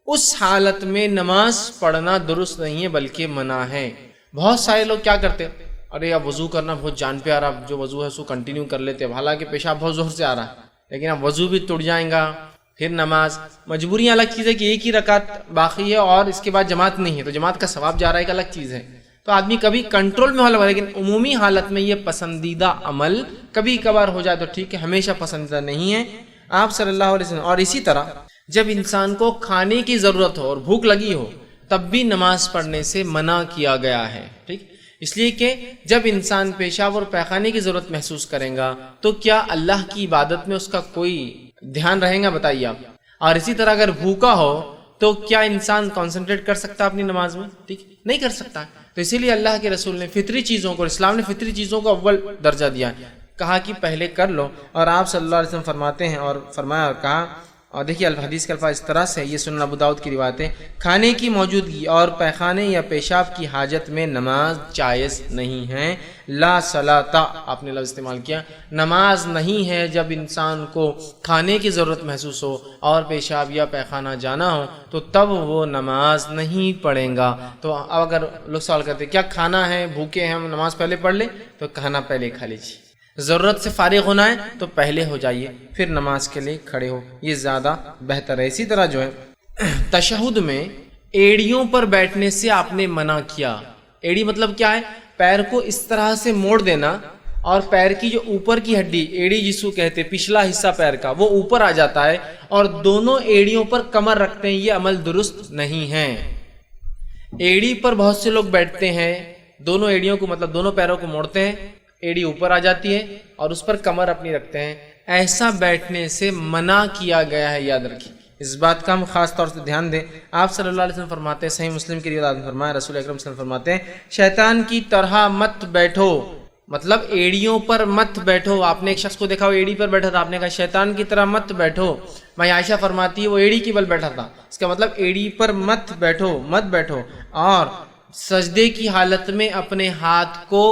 اس حالت میں نماز پڑھنا درست نہیں ہے بلکہ منع ہے. بہت سارے لوگ کیا کرتے ہیں، ارے اب وضو کرنا بہت جان پہ آ رہا، جو وضو ہے اس کو کنٹینیو کر لیتے ہیں، حالانکہ پیشاب بہت زور سے آ رہا ہے، لیکن اب وضو بھی ٹوٹ جائیں گا، پھر نماز. مجبوریاں الگ چیز ہے کہ ایک ہی رکعت باقی ہے اور اس کے بعد جماعت نہیں ہے، تو جماعت کا ثواب جا رہا ہے، ایک الگ چیز ہے. تو آدمی کبھی کنٹرول میں ہوگا، لیکن عمومی حالت میں یہ پسندیدہ عمل کبھی کبھار ہو جائے تو ٹھیک ہے، ہمیشہ پسندیدہ نہیں ہے. آپ صلی اللہ علیہ وسلم. اور اسی طرح جب انسان کو کھانے کی ضرورت ہو اور بھوک لگی ہو تب بھی نماز پڑھنے سے منع کیا گیا ہے. ٹھیک، اس لیے کہ جب انسان پیشاب اور پیخانے کی ضرورت محسوس کرے گا تو کیا اللہ کی عبادت میں اس کا کوئی دھیان رہے گا؟ بتائیے آپ. اور اسی طرح اگر بھوکا ہو تو کیا انسان کنسنٹریٹ کر سکتا اپنی نماز میں؟ ٹھیک، نہیں کر سکتا. تو اسی لیے اللہ کے رسول نے فطری چیزوں کو، اسلام نے فطری چیزوں کو اول درجہ دیا ہے، کہا کہ پہلے کر لو. اور آپ صلی اللہ علیہ وسلم فرماتے ہیں اور فرمایا اور کہا، اور دیکھیے الحدیث کے الفاظ اس طرح سے، یہ سنن ابو داؤد کی روایت ہے، کھانے کی موجودگی اور پیخانے یا پیشاب کی حاجت میں نماز جائز نہیں ہے. لا صلاۃ، آپ نے لفظ استعمال کیا، نماز نہیں ہے جب انسان کو کھانے کی ضرورت محسوس ہو اور پیشاب یا پیخانہ جانا ہو تو تب وہ نماز نہیں پڑھے گا. تو اب اگر لوگ سوال کرتے کیا کھانا ہے، بھوکے ہیں، ہم نماز پہلے پڑھ لیں، تو کھانا پہلے کھا لیجیے. ضرورت سے فارغ ہونا ہے تو پہلے ہو جائیے، پھر نماز کے لیے کھڑے ہو، یہ زیادہ بہتر ہے. اسی طرح جو ہے تشہد میں ایڑیوں پر بیٹھنے سے آپ نے منع کیا. ایڑی مطلب کیا ہے؟ پیر کو اس طرح سے موڑ دینا اور پیر کی جو اوپر کی ہڈی، ایڑی جس کو کہتے ہیں، پچھلا حصہ پیر کا، وہ اوپر آ جاتا ہے اور دونوں ایڑیوں پر کمر رکھتے ہیں. یہ عمل درست نہیں ہے. ایڑی پر بہت سے لوگ بیٹھتے ہیں، دونوں ایڑیوں کو مطلب دونوں پیروں کو موڑتے ہیں، ایڑی اوپر آ جاتی ہے اور اس پر کمر اپنی رکھتے ہیں. ایسا بیٹھنے سے منع کیا گیا ہے، یاد رکھیے. اس بات کا ہم خاص طور سے دھیان دیں. آپ صلی اللہ علیہ وسلم فرماتے ہیں، صحیح مسلم کی روایت میں فرمایا، رسول اکرم صلی اللہ علیہ وسلم فرماتے ہیں، شیطان کی طرح مت بیٹھو، مطلب ایڑیوں پر مت بیٹھو. آپ نے ایک شخص کو دیکھا وہ ایڑی پر بیٹھا تھا، آپ نے کہا شیطان کی طرح مت بیٹھو. میں عائشہ فرماتی ہے وہ ایڑی کی بل بیٹھا تھا، اس کا مطلب ایڑی پر مت بیٹھو، مت بیٹھو. اور سجدے کی حالت میں اپنے ہاتھ کو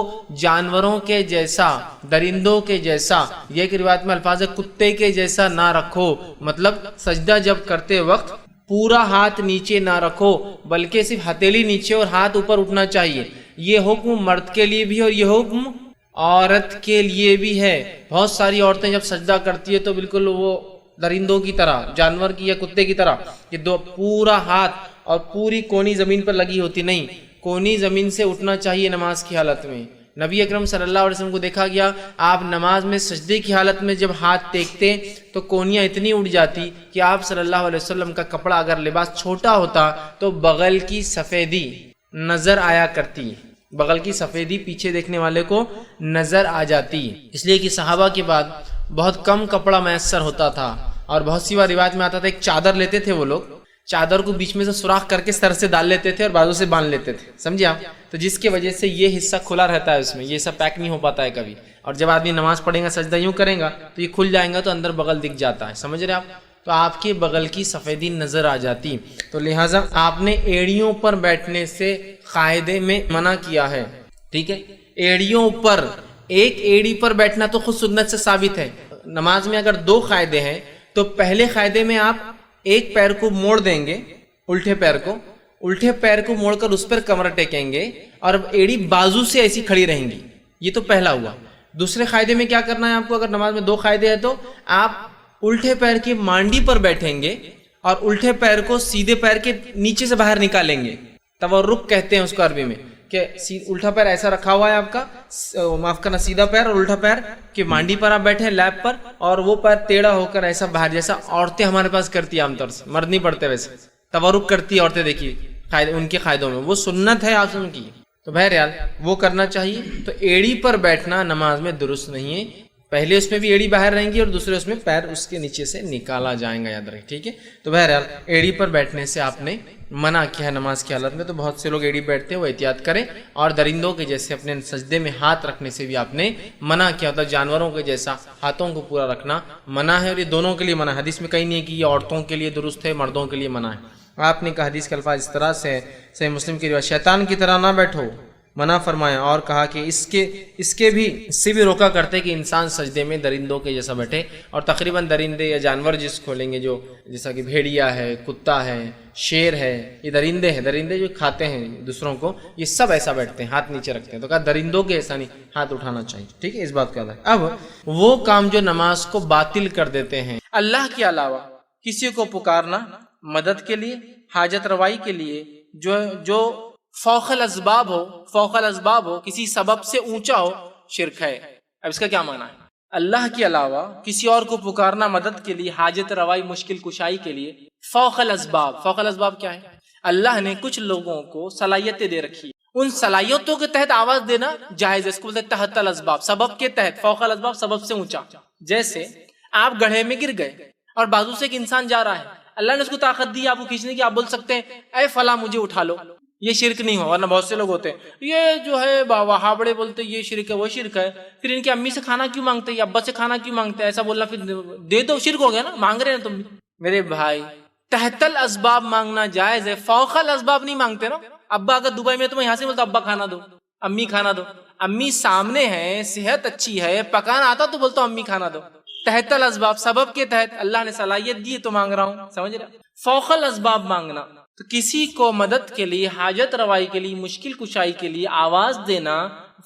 جانوروں کے جیسا، درندوں کے جیسا، یہ ایک روایت میں الفاظ ہے کتے کے جیسا نہ رکھو. مطلب سجدہ جب کرتے وقت پورا ہاتھ نیچے نہ رکھو بلکہ صرف ہتھیلی نیچے اور ہاتھ اوپر اٹھنا چاہیے. یہ حکم مرد کے لیے بھی ہے اور یہ حکم عورت کے لیے بھی ہے. بہت ساری عورتیں جب سجدہ کرتی ہے تو بالکل وہ درندوں کی طرح، جانور کی یا کتے کی طرح، کہ دو پورا ہاتھ اور پوری کونی زمین پر لگی ہوتی. نہیں، کونی زمین سے اٹھنا چاہیے نماز کی حالت میں. نبی اکرم صلی اللہ علیہ وسلم کو دیکھا گیا، آپ نماز میں سجدے کی حالت میں جب ہاتھ ٹیکتے تو کونیاں اتنی اٹھ جاتی کہ آپ صلی اللہ علیہ وسلم کا کپڑا اگر لباس چھوٹا ہوتا تو بغل کی سفیدی نظر آیا کرتی، بغل کی سفیدی پیچھے دیکھنے والے کو نظر آ جاتی. اس لیے کہ صحابہ کے بعد بہت کم کپڑا میسر ہوتا تھا اور بہت سی بار روایت میں آتا تھا ایک چادر لیتے تھے وہ لوگ، چادر کو بیچ میں سے سوراخ کر کے سر سے ڈال لیتے تھے اور بازو سے باندھ لیتے تھے، سمجھے آپ؟ تو جس کی وجہ سے یہ حصہ کھلا رہتا ہے، اس میں یہ سب پیک نہیں ہو پاتا ہے کبھی. اور جب آدمی نماز پڑھے گا، سجدہ یوں کرے گا تو یہ کھل جائے گا تو اندر بغل دکھ جاتا ہے، سمجھ رہے آپ؟ تو آپ کے بغل کی سفیدی نظر آ جاتی. تو لہٰذا آپ نے ایڑیوں پر بیٹھنے سے قاعدے میں منع کیا ہے. ٹھیک ہے، ایڑیوں پر، ایک ایڑی پر بیٹھنا تو خود سنت سے ثابت ہے. نماز میں اگر دو قاعدے ہیں تو پہلے قاعدے میں آپ ایک پیر کو موڑ دیں گے، الٹے پیر کو موڑ کر اس پر کمر ٹیکیں گے اور ایڑی بازو سے ایسی کھڑی رہیں گی. یہ تو پہلا ہوا. دوسرے قاعدے میں کیا کرنا ہے آپ کو؟ اگر نماز میں دو قاعدے ہیں تو آپ الٹے پیر کی مانڈی پر بیٹھیں گے اور الٹے پیر کو سیدھے پیر کے نیچے سے باہر نکالیں گے. تورک کہتے ہیں اس کو عربی میں، کہ الٹا پیر ایسا رکھا ہوا ہے آپ کا، معاف کرنا، سیدھا پیر اور الٹا پیر کی مانڈی پر آپ بیٹھے ہیں لیپ پر، اور وہ پیر ٹیڑھا ہو کر ایسا باہر، جیسا عورتیں ہمارے پاس کرتی ہیں عام طور سے، مرد نہیں پڑھتے ویسے، تورک کرتی عورتیں، دیکھیے ان کے قاعدوں میں وہ سنت ہے آپ سن کی. تو بہرحال وہ کرنا چاہیے. تو ایڑی پر بیٹھنا نماز میں درست نہیں ہے. پہلے اس میں بھی ایڑی باہر رہیں گی اور دوسرے اس میں پیر اس کے نیچے سے نکالا جائے گا، یاد رکھیں. ٹھیک ہے، تو بہرحال ایڑی پر بیٹھنے سے آپ نے منع کیا ہے نماز کی حالت میں، تو بہت سے لوگ ایڑی بیٹھتے ہیں، وہ احتیاط کریں. اور درندوں کے جیسے اپنے سجدے میں ہاتھ رکھنے سے بھی آپ نے منع کیا ہوتا ہے. جانوروں کے جیسا ہاتھوں کو پورا رکھنا منع ہے، اور یہ دونوں کے لیے منع ہے. حدیث میں کہیں نہیں ہے کہ یہ عورتوں کے لیے درست ہے، مردوں کے لیے منع ہے. آپ نے کہا حدیث کے الفاظ اس طرح سے صحیح مسلم کی روایت، شیطان کی طرح نہ بیٹھو، منع فرمایا. اور کہا کہ اس کے بھی روکا کرتے کہ انسان سجدے میں درندوں کے جیسا بیٹھے. اور تقریباً درندے یا جانور جس کھولیں گے، جو جیسا کہ بھیڑیا ہے، کتا ہے، شیر ہے، یہ درندے جو کھاتے ہیں دوسروں کو، یہ سب ایسا بیٹھتے ہیں، ہاتھ نیچے رکھتے ہیں. تو کہا درندوں کے ایسا نہیں، ہاتھ اٹھانا چاہیے. ٹھیک ہے، اس بات کا یاد رکھیں. اب وہ کام جو نماز کو باطل کر دیتے ہیں، اللہ کے علاوہ کسی کو پکارنا مدد کے لیے، حاجت روائی کے لیے، جو فوق الاسباب ہو، کسی سبب سے اونچا ہو، شرک ہے. اب اس کا کیا معنی ہے؟ اللہ کے علاوہ کسی اور کو پکارنا مدد کے لیے، حاجت روائی، مشکل کشائی کے لیے، فوق الاسباب کیا ہے؟ اللہ نے کچھ لوگوں کو صلاحیتیں دے رکھی، ان صلاحیتوں کے تحت آواز دینا جائز ہے. اس کو بولتے ہیں تحت الاسباب، سبب کے تحت. فوق الاسباب سبب سے اونچا. جیسے آپ گڑھے میں گر گئے اور بازو سے ایک انسان جا رہا ہے، اللہ نے اس کو طاقت دی آپ کو کھینچنے کی، آپ بول سکتے ہیں اے فلاں مجھے اٹھا لو. یہ شرک نہیں ہو. ورنہ بہت سے لوگ ہوتے ہیں یہ جو ہے وہابڑے بولتے یہ شرک ہے، وہ شرک ہے، پھر ان کی امی سے کھانا کیوں مانگتے ہیں یا ابا سے کھانا کیوں مانگتے ہیں، ایسا بولنا پھر دے دو، شرک ہو گیا نا، مانگ رہے ہیں تم بھی. میرے بھائی تحت الاسباب مانگنا جائز ہے، فوق الاسباب نہیں مانگتے نا. ابا اگر دبئی میں تو میں یہاں سے بولتا ابا کھانا دو، امی کھانا دو. امی سامنے ہے، صحت اچھی ہے، پکانا آتا تو بولتا ہوں امی کھانا دو. تحت الاسباب، سبب کے تحت اللہ نے صلاحیت دی تو مانگ رہا ہوں. سمجھ رہے؟ فوق الاسباب مانگنا تو کسی کو مدد کے لیے، حاجت روائی کے لیے، مشکل کشائی کے لیے آواز دینا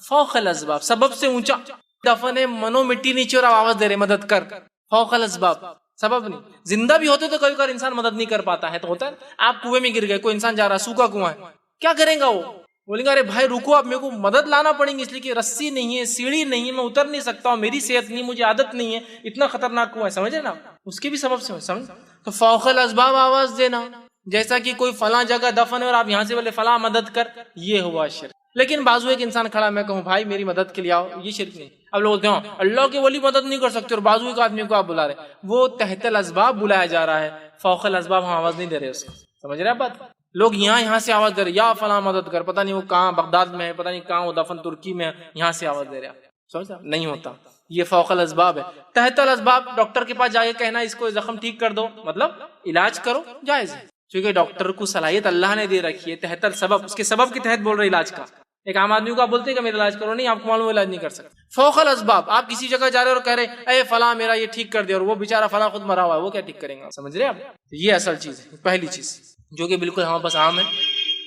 فوق الاسباب، سبب سے اونچا. دفن ہے، منو مٹی نیچے اور آواز دے رہے مدد کر، فوق الاسباب، سبب نہیں. زندہ بھی ہوتے تو کبھی کبھار انسان مدد نہیں کر پاتا ہے، تو ہوتا ہے آپ کنویں میں گر گئے، کوئی انسان جا رہا ہے، سوکھا کنواں ہے، کیا کریں گا وہ؟ بولیں گے ارے بھائی رکو، اب میرے کو مدد لانا پڑیں گی، اس لیے کہ رسی نہیں ہے، سیڑھی نہیں ہے، میں اتر نہیں سکتا ہوں، میری صحت نہیں، مجھے عادت نہیں ہے، اتنا خطرناک کنواں ہے. سمجھ رہے نا؟ اس کے بھی سبب سے سمجھ. تو فوق الاسباب آواز دینا، جیسا کہ کوئی فلاں جگہ دفن ہے اور آپ یہاں سے بولے فلاں مدد کر، یہ ہوا شرک. لیکن بازو ایک انسان کھڑا، میں کہوں بھائی میری مدد کے لیے آؤ، یہ شرک نہیں. اب لوگ بولتے ہیں اللہ کے ولی مدد نہیں کر سکتے اور بازو ایک آدمی کو آپ بلا رہے، وہ تحت الاسباب بلایا جا رہا ہے، فوق الاسباب ہم آواز نہیں دے رہے اس کو. سمجھ رہے آپ بات؟ لوگ یہاں سے آواز دے رہے، یا فلاں مدد کر، پتہ نہیں وہ کہاں بغداد میں ہے، پتہ نہیں کہاں وہ دفن ترکی میں ہے، یہاں سے آواز دے رہے. سمجھ نہیں ہوتا، یہ فوق الاسباب ہے. تحت الاسباب ڈاکٹر کے پاس جا کے کہنا اس کو زخم ٹھیک کر دو، مطلب علاج کرو، جائز ہے، کیونکہ ڈاکٹر کو صلاحیت اللہ نے دے رکھی ہے. تحت السبب، اس کے سبب کے تحت بول رہے علاج کا. ایک عام آدمی کو آپ بولتے ہیں کہ میرا علاج کرو، نہیں، آپ کو معلوم علاج نہیں کر سکتے. فوق الاسباب، آپ کسی جگہ جا رہے اور کہہ رہے اے فلاں میرا یہ ٹھیک کر دے، اور وہ بیچارہ فلاں خود مرا ہوا ہے، وہ کیا ٹھیک کریں گا؟ سمجھ رہے آپ؟ یہ اصل چیز ہے، پہلی چیز جو کہ بالکل ہمارے پاس عام ہے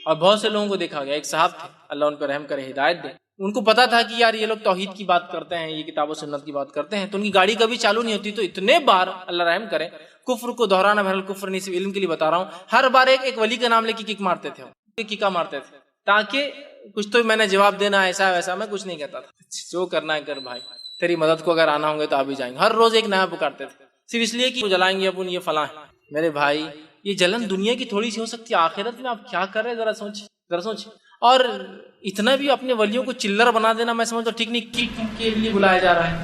اور بہت سے لوگوں کو دیکھا گیا. ایک صاحب تھے، اللہ ان پر رحم کرے، ہدایت دے. ان کو پتا تھا کہ یار یہ لوگ توحید کی بات کرتے ہیں، یہ کتاب و سنت کی بات کرتے ہیں، تو ان کی گاڑی کبھی چالو نہیں ہوتی، تو اتنے بار اللہ رحم کرے کفر کو دہرانا بہرحال کفر نہیں، صرف علم کے لیے بتا رہا ہوں، ہر بار ایک ولی کا نام لے کے کک مارتے تھے، کیکا مارتے تھے، تاکہ کچھ تو میں نے جواب دینا، ایسا ویسا میں کچھ نہیں کہتا تھا، جو کرنا ہے کر بھائی، تیری مدد کو اگر آنا ہوں گے تو آپ بھی جائیں گے. ہر روز ایک نیا پکارتے تھے، صرف اس لیے کہ وہ جلائیں گے اپن، یہ فلاں ہے. میرے بھائی یہ جلن دنیا کی تھوڑی سی ہو سکتی ہے، آخرت میں آپ کیا کر رہے ہیں ذرا سوچ. اور اتنا بھی اپنے ولیوں کو چلر بنا دینا میں سمجھتا ہوں ٹھیک نہیں. کک کے لیے بلایا جا رہا ہے،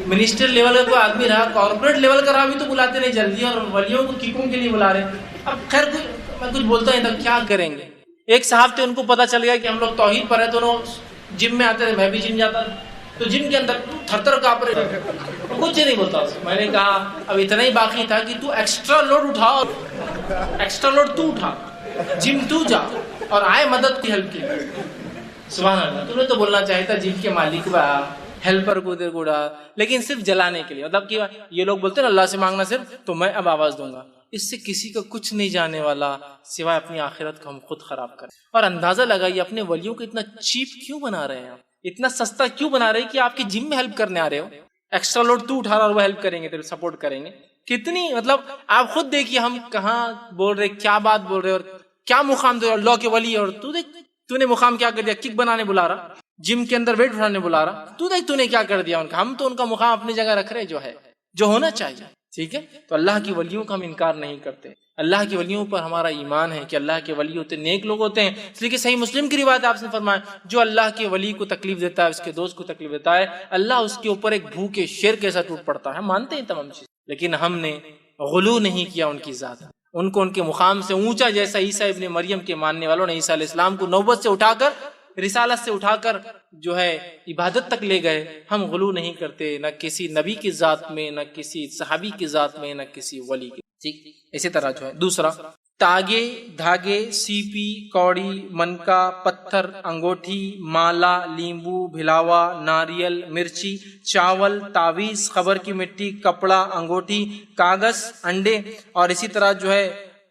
منسٹر لیول کا کوئی آدمی رہا، کارپوریٹ لیول کا رہا بھی تو بلاتے نہیں جلدی، اور ولیوں کو ککوں کے لیے بلا رہے ہیں. اب خیر میں کچھ بولتا نہیں تھا، کیا کریں گے. ایک صاحب تھے، ان کو پتا چل گیا کہ ہم لوگ توحید پر ہیں، تو جم میں آتے تھے، میں بھی جم جاتا تھا، تو جم کے اندر تھر تھر کانپ رہے، کچھ نہیں بولتا. میں نے کہا اب اتنا ہی باقی تھا کہ تو ایکسٹرا لوڈ اٹھا، ایکسٹرا لوڈ تو اٹھا، جم تو جا اور آئے مدد کی ہیلپ کی. سبحان اللہ. تو نے تو بولنا چاہیے تھا جم کے مالک با ہیلپر کو دے گوڑا، لیکن صرف جلانے کے لیے. مطلب کہ یہ لوگ بولتے ہیں اللہ سے مانگنا صرف، تو میں اب آواز دوں گا. اس سے کسی کا کچھ نہیں جانے والا سوائے اپنی آخرت کو ہم خود خراب کریں. اور اندازہ لگائیے اپنے ولیوں کو اتنا چیپ کیوں بنا رہے ہیں آپ، اتنا سستا کیوں بنا رہے ہیں کہ آپ کے جم میں ہیلپ کرنے آ رہے ہو. ایکسٹرا لوڈ تو اٹھا رہا اور وہ ہیلپ کریں گے، تیرے سپورٹ کریں گے. کتنی مطلب آپ خود دیکھیے ہم کہاں بول رہے، کیا بات بول رہے اور کیا مقام دے. اللہ کے ولی، اور تو دیکھ تو نے مقام کیا کر دیا، کک بنانے بلا رہا، جم کے اندر ویٹ اٹھانے بلا رہا. تو دیکھ تو نے کیا کر دیا ان کا. ہم تو ان کا مقام اپنی جگہ رکھ رہے جو ہے، جو ہونا چاہیے. ٹھیک ہے، تو اللہ کی ولیوں کا ہم انکار نہیں کرتے. اللہ کے ولیوں پر ہمارا ایمان ہے کہ اللہ کے ولی ہوتے نیک لوگ ہوتے ہیں. اس لیے کہ صحیح مسلم کی روایت آپ نے فرمایا، جو اللہ کے ولی کو تکلیف دیتا ہے، اس کے دوست کو تکلیف دیتا ہے، اللہ اس کے اوپر ایک بھوکے شیر کے ساتھ ٹوٹ پڑتا ہے. مانتے ہیں تمام چیز، لیکن ہم نے غلو نہیں کیا ان کی ذات، ان کو ان کے مقام سے اونچا، جیسا عیسیٰ ابن مریم کے ماننے والوں نے عیسیٰ علیہ السلام کو نبوت سے اٹھا کر، رسالت سے اٹھا کر جو ہے عبادت تک لے گئے. ہم غلو نہیں کرتے نہ کسی نبی کی ذات میں، نہ کسی صحابی کی ذات میں، نہ کسی ولی کی. ٹھیک. اسی طرح جو ہے دوسرا، تاگے، دھاگے، سیپی، کوڑی، منکا، پتھر، انگوٹھی، مالا، لیمبو، بھلاوا، ناریل، مرچی، چاول، تعویذ، خبر کی مٹی، کپڑا، انگوٹھی، کاغذ، انڈے، اور اسی طرح جو ہے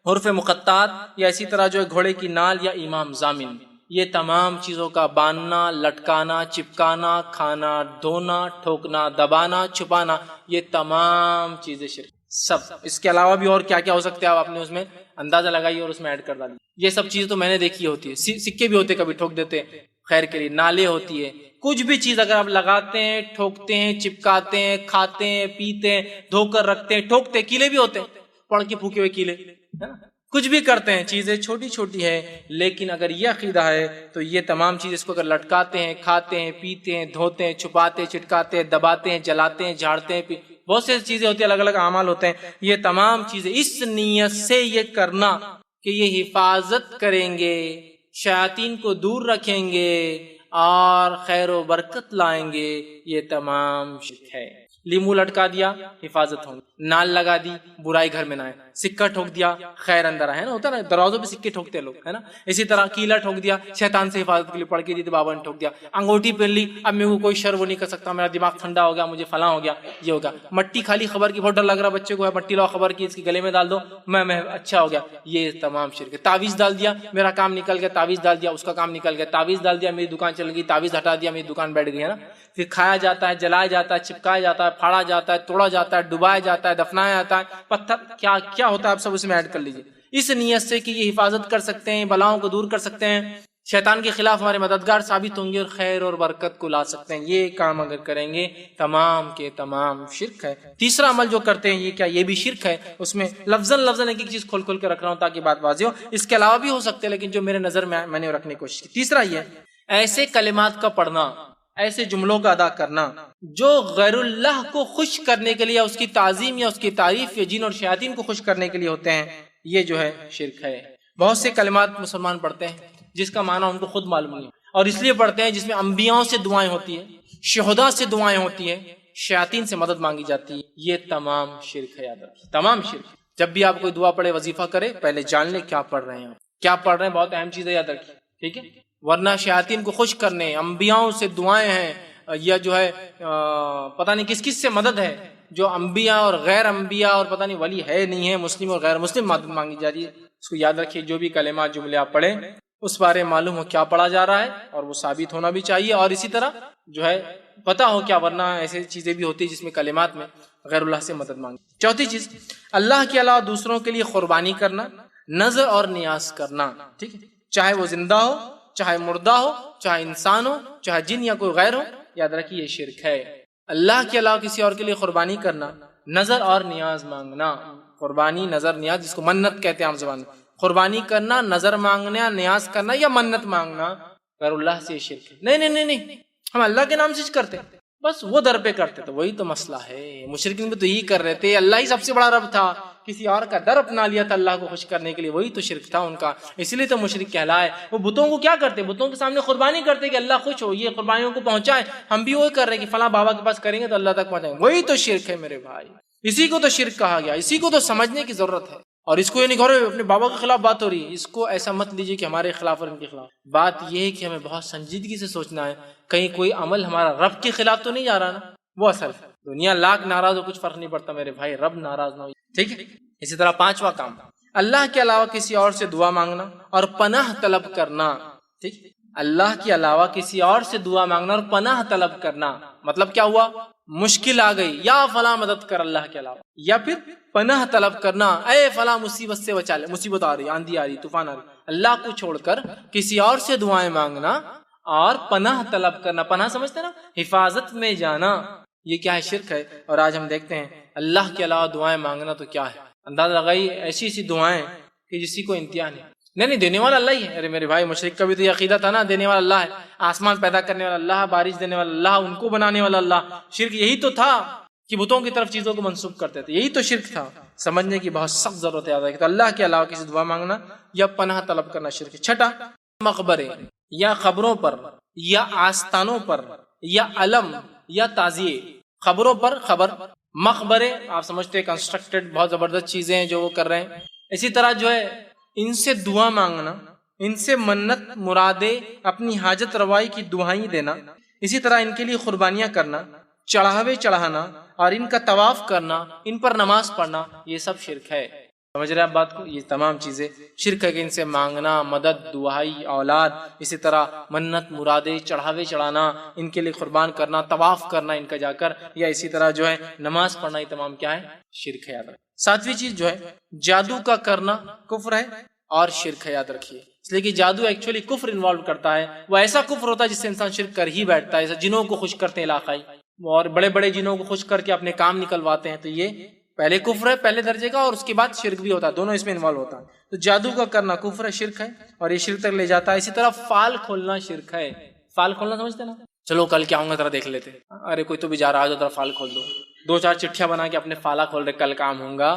حرف مقطعات، یا اسی طرح جو ہے گھوڑے کی نال یا امام ضامن، یہ تمام چیزوں کا باندھنا، لٹکانا، چپکانا، کھانا، دھونا، ٹھوکنا، دبانا، چھپانا، یہ تمام چیزیں شرک. سب. اس کے علاوہ بھی اور کیا کیا ہو سکتے ہیں، آپ نے اس میں اندازہ لگائیے اور اس میں ایڈ کر ڈالیے. یہ سب چیزیں تو میں نے دیکھی ہوتی ہے. سکے بھی ہوتے کبھی ٹھوک دیتے خیر کے لیے، نالے ہوتی ہے، کچھ بھی چیز اگر آپ لگاتے ہیں، ٹھوکتے ہیں، چپکاتے ہیں، کھاتے ہیں، پیتے ہیں، دھو کر رکھتے ہیں، ٹھوکتے ہیں. کیلے بھی ہوتے ہیں، پڑھ کے پھوکے ہوئے کیلے، ہے نا؟ کچھ بھی کرتے ہیں، چیزیں چھوٹی چھوٹی ہے، لیکن اگر یہ عقیدہ ہے تو یہ تمام چیز اس کو اگر لٹکاتے ہیں، کھاتے ہیں، پیتے ہیں، دھوتے ہیں، چھپاتے ہیں، چٹکاتے ہیں، دباتے ہیں، جلاتے ہیں، جھاڑتے ہیں، بہت سی چیزیں ہوتی ہیں، الگ الگ اعمال ہوتے ہیں. یہ تمام چیزیں اس نیت سے یہ کرنا کہ یہ حفاظت کریں گے، شیاطین کو دور رکھیں گے اور خیر و برکت لائیں گے، یہ تمام شرک ہے. لیمو لٹکا دیا، حفاظت ہوگی. نال لگا دی، برائی گھر میں نہ آئے. سکہ ٹھوک دیا، خیر اندر آئے. نا ہوتا ہے نا، دروازوں پہ سکے ٹھوکتے لوگ، ہے نا. اسی طرح کیلا ٹھوک دیا، شیطان سے حفاظت کے لیے پڑھ کے دی تو بابا نے ٹھوک دیا. انگوٹھی پہن لی، اب میرے کو کوئی شر وہ نہیں کر سکتا، میرا دماغ ٹھنڈا ہو گیا، مجھے فلاں ہو گیا، یہ ہوگا. مٹی کھالی خبر کی، بہت ڈر لگ رہا بچے کو ہے، مٹی لاؤ خبر کی، اس کے گلے میں ڈال دو، میں اچھا ہو گیا. یہ تمام شرک ہے. تعویذ ڈال دیا، میرا کام نکل گیا، تعویذ ڈال دیا، اس کا کام نکل گیا. تعویذ ڈال دیا، میری دکان چل گئی، تعویذ ہٹا دیا، میری دکان بیٹھ گئی، ہے نا. پھر کھایا جاتا ہے، جلایا جاتا ہے، چپکایا جاتا ہے، پھاڑا جاتا ہے، توڑا جاتا ہے، ڈبایا جاتا ہے، دفنایا جاتا ہے. پتھر کیا کیا ہوتا ہے آپ سب اس میں ایڈ کر لیجیے. اس نیت سے کہ یہ حفاظت کر سکتے ہیں، بلاؤں کو دور کر سکتے ہیں، شیطان کے خلاف ہمارے مددگار ثابت ہوں گے اور خیر اور برکت کو لا سکتے ہیں. یہ کام اگر کریں گے تمام کے تمام شرک ہے. تیسرا عمل جو کرتے ہیں، یہ کیا یہ بھی شرک ہے. اس میں لفظاً ایک ایک چیز کھول کھول کے رکھ رہا ہوں تاکہ بات واضح ہو. اس کے علاوہ بھی ہو سکتے ہیں، لیکن جو میرے نظر میں نے رکھنے کی کوشش کی. تیسرا یہ ایسے کلمات کا پڑھنا، ایسے جملوں کا ادا کرنا جو غیر اللہ کو خوش کرنے کے لیے، اس کی تعظیم یا اس کی تعریف یا جن اور شیاطین کو خوش کرنے کے لیے ہوتے ہیں، یہ جو ہے شرک ہے. بہت سے کلمات مسلمان پڑھتے ہیں جس کا معنی ان کو خود معلوم نہیں ہے، اور اس لیے پڑھتے ہیں جس میں انبیاء سے دعائیں ہوتی ہیں، شہداء سے دعائیں ہوتی ہیں، شیاطین سے مدد مانگی جاتی ہے. یہ تمام شرک ہے. یاد رکھیے تمام شرک. جب بھی آپ کوئی دعا پڑھے، وظیفہ کرے، پہلے جان لیں کیا پڑھ رہے ہیں، کیا پڑھ رہے ہیں. بہت اہم چیز ہے، یاد رکھیے. ٹھیک ہے. ورنہ شیاطین کو خوش کرنے، انبیاء سے دعائیں ہیں، یا جو ہے پتہ نہیں کس کس سے مدد ہے، جو انبیاء اور غیر انبیاء اور پتہ نہیں ولی ہے نہیں ہے، مسلم اور غیر مسلم مدد مانگی جا رہی ہے. اس کو یاد رکھیے. جو بھی کلمات جملے آپ پڑھیں اس بارے معلوم ہو کیا پڑھا جا رہا ہے، اور وہ ثابت ہونا بھی چاہیے، اور اسی طرح جو ہے پتہ ہو کیا. ورنہ ایسی چیزیں بھی ہوتی ہیں جس میں کلمات میں غیر اللہ سے مدد مانگی. چوتھی چیز، اللہ کے علاوہ دوسروں کے لیے قربانی کرنا، نذر اور نیاز کرنا. ٹھیک ہے. چاہے وہ زندہ ہو، چاہے مردہ ہو، چاہے انسان ہو، چاہے جن یا کوئی غیر ہو. یاد رکھیے یہ شرک ہے. اللہ کے علاوہ کسی اور کے لیے قربانی کرنا، نذر اور نیاز مانگنا. قربانی، نذر، نیاز، جس کو منت کہتے ہیں عام زبان میں. قربانی کرنا، نظر مانگنا، نیاز کرنا یا منت مانگنا غیر اللہ سے شرک ہے. نہیں، ہم اللہ کے نام سے کرتے، بس وہ در پہ کرتے. تو وہی تو مسئلہ ہے. مشرکین بھی تو یہی کر رہے تھے. اللہ ہی سب سے بڑا رب تھا، کسی اور کا در اپنا لیا تھا اللہ کو خوش کرنے کے لیے. وہی تو شرک تھا ان کا، اس لیے تو مشرک کہلائے. وہ بتوں کو کیا کرتے؟ بتوں کے سامنے قربانی کرتے کہ اللہ خوش ہو، یہ قربانیوں کو پہنچائے. ہم بھی وہی کر رہے کہ فلاں بابا کے پاس کریں گے تو اللہ تک پہنچائیں گے. وہی تو شرک ہے میرے بھائی. اسی کو تو شرک کہا گیا. اسی کو تو سمجھنے کی ضرورت ہے. اور اس کو یہ نہیں کہہ رہے اپنے بابا کے خلاف بات ہو رہی ہے، اس کو ایسا مت لیجیے کہ ہمارے خلاف اور ان کے خلاف. بات یہ ہے کہ ہمیں بہت سنجیدگی سے سوچنا ہے، کہیں کوئی عمل ہمارا رب کے خلاف تو نہیں جا رہا نا. وہ اصل ہے. دنیا لاکھ ناراض ہو، کچھ فرق نہیں پڑتا میرے بھائی، رب ناراض نہ ہو. ٹھیک ہے. اسی طرح پانچواں کام، اللہ کے علاوہ کسی اور سے دعا مانگنا اور پناہ طلب کرنا. ٹھیک. اللہ کے علاوہ کسی اور سے دعا مانگنا اور پناہ طلب کرنا. مطلب کیا ہوا؟ مشکل آ گئی، یا فلاں مدد کر اللہ کے علاوہ، یا پھر پناہ طلب کرنا، اے فلاں مصیبت سے بچا لے، مصیبت آ رہی، آندھی آ رہی، طوفان آ رہی. اللہ کو چھوڑ کر کسی اور سے دعائیں مانگنا اور پناہ طلب کرنا. پناہ سمجھتے نا، حفاظت میں جانا. یہ کیا ہے؟ شرک ہے. اور آج ہم دیکھتے ہیں اللہ کے علاوہ دعائیں مانگنا تو کیا ہے. اندازہ لگائی ایسی دعائیں کہ جس کو انتہا نہیں. دینے والا اللہ ہی ہے. ارے میرے بھائی، مشرک کا بھی تو یہ عقیدہ تھا نا، دینے والا اللہ ہے، آسمان پیدا کرنے والا اللہ، بارش دینے والا اللہ، ان کو بنانے والا اللہ. شرک یہی تو تھا. کہ بتوں کی طرف چیزوں کو منسوب کرتے تھے. یہی تو شرک تھا. سمجھنے کی بہت سخت ضرورت ہے کہ تو اللہ کے علاوہ کسی دعا مانگنا یا پناہ طلب کرنا شرک ہے. چھٹا، مقبرے یا قبروں پر یا آستانوں پر یا علم یا تعزیے. خبروں پر خبر، مقبرے آپ سمجھتے ہیں کنسٹرکٹڈ بہت زبردست چیزیں ہیں جو وہ کر رہے ہیں. اسی طرح جو ہے ان سے دعا مانگنا، ان سے منت مرادیں، اپنی حاجت روائی کی دعائیں دینا. اسی طرح ان کے لیے قربانیاں کرنا، چڑھاوے چڑھانا اور ان کا طواف کرنا، ان پر نماز پڑھنا، یہ سب شرک ہے. سمجھ رہے ہیں آپ بات کو؟ یہ تمام چیزیں شرک ہے کہ ان سے مانگنا، مدد، دعائی، اولاد، اسی طرح منت مرادیں، چڑھاوے چڑھانا، ان کے لیے قربان کرنا، طواف کرنا ان کا جا کر، یا اسی طرح جو ہے نماز پڑھنا، یہ تمام کیا ہے؟ شرک ہے. یاد رکھیں. ساتویں چیز جو ہے جادو کا کرنا کفر ہے اور شرک ہے. یاد رکھیے. اس لیے کہ جادو ایکچولی کفر انوالو کرتا ہے. وہ ایسا کفر ہوتا ہے جس سے انسان شرک کر ہی بیٹھتا ہے. جیسے جنوں کو خوش کرتے ہیں علاقائی، اور بڑے بڑے جنوں کو خوش کر کے اپنے کام نکلواتے ہیں، تو یہ پہلے کفر ہے پہلے درجے کا، اور اس کے بعد شرک بھی ہوتا ہے. دونوں اس میں انوالو ہوتا ہے. تو جادو کا کرنا کفر ہے، شرک ہے، اور یہ شرک تک لے جاتا ہے. اسی طرح فال کھولنا شرک ہے. فال کھولنا سمجھتے نا؟ چلو کل کیا ہوں گا ذرا دیکھ لیتے. ارے کوئی تو بھی جا رہا ہے ذرا فال کھول دو. 2-4 چٹھیاں بنا کے اپنے فالا کھول رہے، کل کام ہوں گا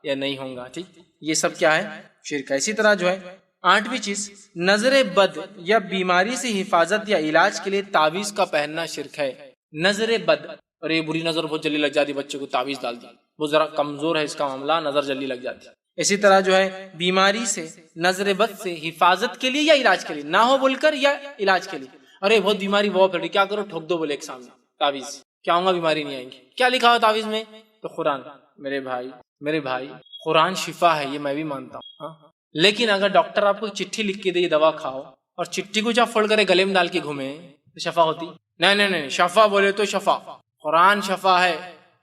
یا نہیں ہوں گا. ٹھیک، یہ سب کیا ہے؟ شرک ہے. اسی طرح جو ہے 8ویں چیز نظر بد یا بیماری سے حفاظت یا علاج کے لیے تعویذ کا پہننا شرک ہے. نظر بد، اور یہ بری نظر بہت جلدی لگ جاتی، بچے کو تعویذ ڈال دی، وہ ذرا کمزور ہے اس کا معاملہ، نظر جلدی لگ جاتی. اسی طرح جو ہے بیماری سے، نظر بد سے حفاظت کے لیے یا علاج کے لیے، نہ ہو بول کر یا علاج کے لیے. ارے بہت بیماری وہ پھر کیا کرو، ٹھوک دو بولے ایک سامنے تعویذ، کیا ہوں گا بیماری نہیں آئیں گی. کیا لکھا ہو تعویذ میں؟ تو قرآن. میرے بھائی قرآن شفا ہے، یہ میں بھی مانتا ہوں. لیکن اگر ڈاکٹر آپ کو چٹھی لکھ کے دے یہ دوا کھاؤ، اور چٹھی کو جب فوڑ کرے گلے میں ڈال کے گھومے، تو شفا ہوتی؟ نہیں. شفا بولے تو شفا، قرآن شفا ہے.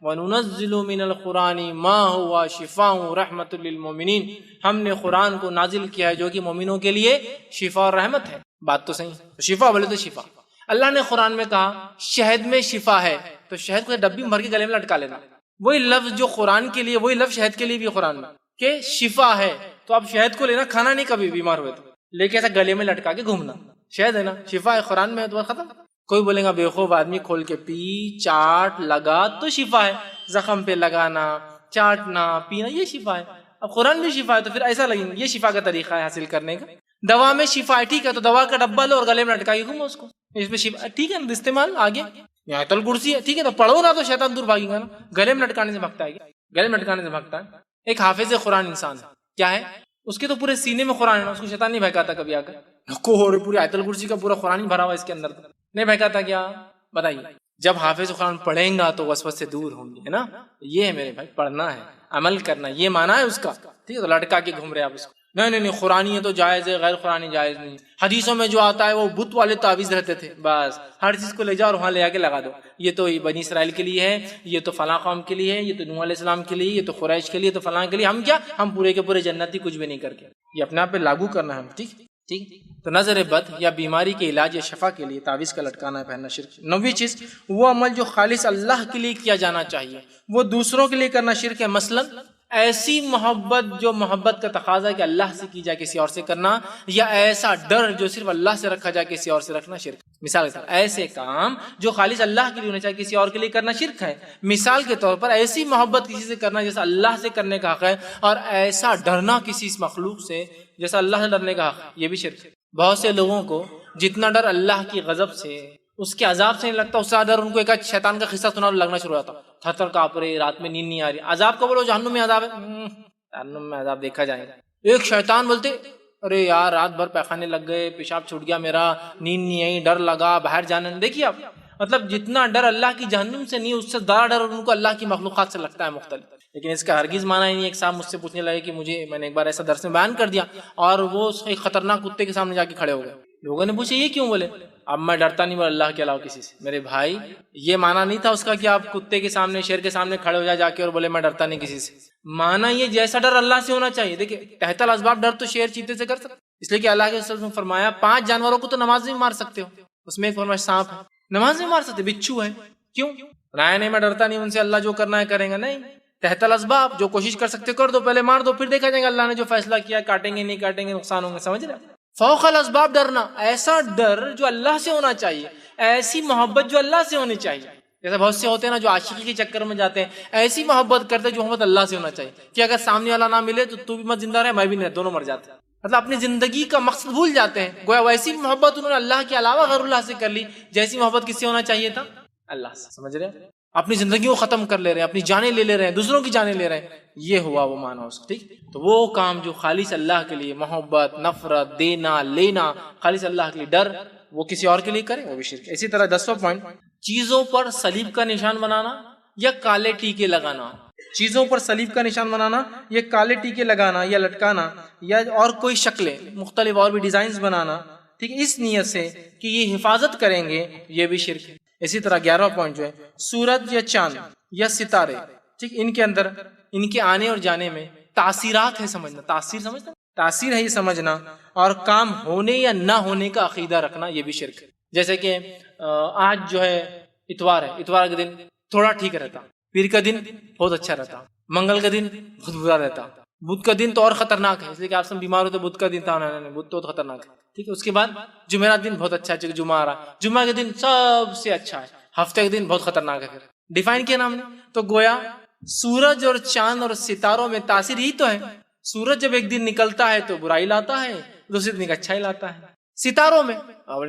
وَنُنَزِّلُ مِنَ الْقُرْآنِ مَا هُوَ شِفَاءٌ رَحْمَةٌ لِّلْمُؤْمِنِينَ. ہم نے قرآن کو نازل کیا ہے جو کہ مومنوں کے لیے شفا اور رحمت ہے. بات تو صحیح. شفا بولے تو شفا. اللہ نے قرآن میں کہا شہد میں شفا ہے، تو شہد کو ڈبی میں بھر کے گلے میں لٹکا لینا. وہی لفظ جو قرآن کے لیے، وہی لفظ شہد کے لیے بھی قرآن میں کہ شفا ہے. تو آپ شہد کو لینا، کھانا نہیں کبھی بیمار ہوئے تو، لیکن ایسا گلے میں لٹکا کے گھومنا. شہد ہے نا، شفا ہے قرآن میں ہے، تو ختم. کوئی بولے گا بیوقوف آدمی کھول کے پی، چاٹ، لگا تو شفا ہے. زخم پہ لگانا، چاٹنا، پینا، یہ شفا ہے. اب قرآن میں شفا ہے تو پھر ایسا لگیں گے یہ شفا کا طریقہ ہے حاصل کرنے کا. دوا میں شفا ہے، ٹھیک ہے، تو دوا کا ڈبہ لو اور گلے میں لٹکا کے گھومو اس کو، اس میں شفا ٹھیک ہے نا، استعمال آگے. آیت الکرسی ہے، ٹھیک ہے، تو پڑھو نا تو شیطان دور بھاگے گا نا. گلے میں لٹکانے سے بھگتا ہے، گلے میں لٹکانے سے بھگتا ہے. ایک حافظ قرآن انسان ہے، کیا ہے اس کے تو پورے سینے میں قرآن ہے، اس کو شیطان نہیں بہکاتا کبھی آ کر، پوری آیت الکرسی کا پورا قرآن ہی بھرا ہوا اس کے اندر، نہیں بہکاتا کیا؟ بتائیے. جب حافظ قرآن پڑھیں گا تو وسوسے سے دور ہوں گے، ہے نا. یہ ہے میرے بھائی، پڑھنا ہے، عمل کرنا، یہ مانا ہے اس کا. ٹھیک ہے، تو لٹکا کے گھوم رہے آپ اس کو. نہیں قرآنی ہے تو جائز ہے، غیر قرآنی جائز نہیں. حدیثوں میں جو آتا ہے وہ بت والے تعویذ رہتے تھے، بس ہر چیز کو لے جاؤ اور وہاں لے جا کے لگا دو. یہ تو بنی اسرائیل کے لیے ہے، یہ تو فلاں قوم کے لیے ہے، یہ تو نوح علیہ السلام کے لیے، یہ تو قریش کے لیے، تو فلاں کے لیے. ہم کیا، ہم پورے کے پورے جنتی کچھ بھی نہیں کر کے، یہ اپنے آپ پہ لاگو کرنا ہے ہم. ٹھیک. تو نظر بد یا بیماری کے علاج یا شفا کے لیے تعویذ کا لٹکانا ہے، پہننا شرک. 9ویں چیز وہ عمل جو خالص اللہ کے لیے کیا جانا چاہیے وہ دوسروں کے لیے کرنا شرک ہے. مثلا ایسی محبت جو محبت کا تقاضا ہے کہ اللہ سے کی جائے کسی اور سے کرنا، یا ایسا ڈر جو صرف اللہ سے رکھا جائے کسی اور سے رکھنا شرک. مثال کے طور پر ایسے کام جو خالص اللہ کے لیے ہونا چاہیے کسی اور کے لیے کرنا شرک ہے. مثال کے طور پر ایسی محبت کسی سے کرنا جیسا اللہ سے کرنے کا حق ہے، اور ایسا ڈرنا کسی اس مخلوق سے جیسا اللہ سے ڈرنے کا حق ہے، یہ بھی شرک ہے. بہت سے لوگوں کو جتنا ڈر اللہ کی غضب سے، اس کے عذاب سے نہیں لگتا، اس سے ڈر ان کو ایک شیطان کا قصہ سنا لگنا شروع ہوتا. تھر تھر کانپ رہے، رات میں نیند نہیں آ رہی. عذاب کو بولو جہنم میں عذاب ہے، جہنم میں عذاب دیکھا جائے گا. ایک شیطان بولتے ارے یار رات بھر پیخانے لگ گئے، پیشاب چھوٹ گیا میرا، نیند نہیں آئی، ڈر لگا، باہر جانا نہیں. دیکھیے آپ، مطلب جتنا ڈر اللہ کی جہنم سے نہیں، اس سے زیادہ ڈر ان کو اللہ کی مخلوقات سے لگتا ہے مختلف. لیکن اس کا ہرگز مانا ہی نہیں. ایک صاحب مجھ سے پوچھنے لگے کہ میں نے ایک بار ایسا درس میں بیان کر دیا اور وہ ایک خطرناک کتے کے سامنے جا کے کھڑے ہو گئے. لوگوں نے پوچھا یہ کیوں؟ بولے اب میں ڈرتا نہیں اللہ کے علاوہ کسی سے. میرے بھائی یہ مانا نہیں تھا اس کا کہ آپ کتے کے سامنے، شیر کے سامنے کھڑے ہو جا کے اور بولے میں ڈرتا نہیں کسی سے. مانا یہ جیسا ڈر اللہ سے ہونا چاہیے. دیکھیں تحت الاسباب ڈر تو شیر چیتے سے کر سکتے، اس لیے کہ اللہ کے رسول نے فرمایا 5 جانوروں کو تو نماز میں مار سکتے ہو. اس میں ایک فرمایا سانپ ہے، نماز میں مار سکتے. بچھو ہے، کیوں؟ رائے نہیں میں ڈرتا نہیں ان سے، اللہ جو کرنا ہے کریں گا. نہیں، تحت الاسباب جو کوشش کر سکتے کر دو، پہلے مار دو، پھر دیکھا جائے گا اللہ نے جو فیصلہ کیا، کاٹیں گے نہیں کاٹیں گے، نقصان ہوں گے. سمجھ رہے؟ فوق الاسباب ڈرنا، ایسا ڈر جو اللہ سے ہونا چاہیے، ایسی محبت جو اللہ سے ہونی چاہیے. جیسے بہت سے ہوتے ہیں نا جو عاشقی کے چکر میں جاتے ہیں، ایسی محبت کرتے جو محبت اللہ سے ہونا چاہیے کہ اگر سامنے والا نہ ملے تو بھی مت زندہ رہے، میں بھی نہیں، دونوں مر جاتے ہیں، مطلب اپنی زندگی کا مقصد بھول جاتے ہیں. گویا ویسی محبت انہوں نے اللہ کے علاوہ غیر اللہ سے کر لی جیسی محبت کس سے ہونا چاہیے تھا، اللہ سے. سمجھ رہے ہیں؟ اپنی زندگی کو ختم کر لے رہے ہیں، اپنی جانیں لے رہے ہیں، دوسروں کی جانیں لے رہے ہیں. یہ ہوا وہ معنی اس کا. ٹھیک، تو وہ کام جو خالص اللہ کے لیے، محبت، نفرت، دینا لینا، خالص اللہ کے لیے ڈر، وہ کسی اور کے لیے کرے وہ بھی شرک. اسی طرح 10واں پوائنٹ، چیزوں پر صلیب کا نشان بنانا یا کالے ٹیکے لگانا. چیزوں پر صلیب کا نشان بنانا یا کالے ٹیکے لگانا یا لٹکانا یا اور کوئی شکلیں مختلف اور بھی ڈیزائنز بنانا، ٹھیک، اس نیت سے کہ یہ حفاظت کریں گے، یہ بھی شرک ہے. اسی طرح 11واں پوائنٹ جو ہے، سورج یا چاند یا ستارے، ٹھیک، ان کے اندر، ان کے آنے اور جانے میں تاثیرات ہے سمجھنا. تاثیر سمجھنا، تاثیر ہے یہ سمجھنا، اور کام ہونے یا نہ ہونے کا عقیدہ رکھنا، یہ بھی شرک ہے. جیسے کہ آج جو ہے اتوار ہے، اتوار کے دن تھوڑا ٹھیک رہتا، پیر کا دن بہت اچھا رہتا، منگل کا دن بہت برا رہتا، بدھ کا دن تو اور خطرناک ہے، اس لیے کہ آپ سب بیمار ہوتے بدھ کا دن تھا، بدھ تو خطرناک ہے. ٹھیک ہے، اس کے بعد جمعرات دن بہت اچھا ہے، جمعہ آ رہا، جمعہ کے دن سب سے اچھا ہے، ہفتے کے دن بہت خطرناک ہے. پھر ڈیفائن کیا نام نے، تو گویا سورج اور چاند اور ستاروں میں تاثیر ہی تو ہے. سورج جب ایک دن نکلتا ہے تو برائی لاتا ہے، دوسرے دن اچھائی لاتا ہے. ستاروں میں،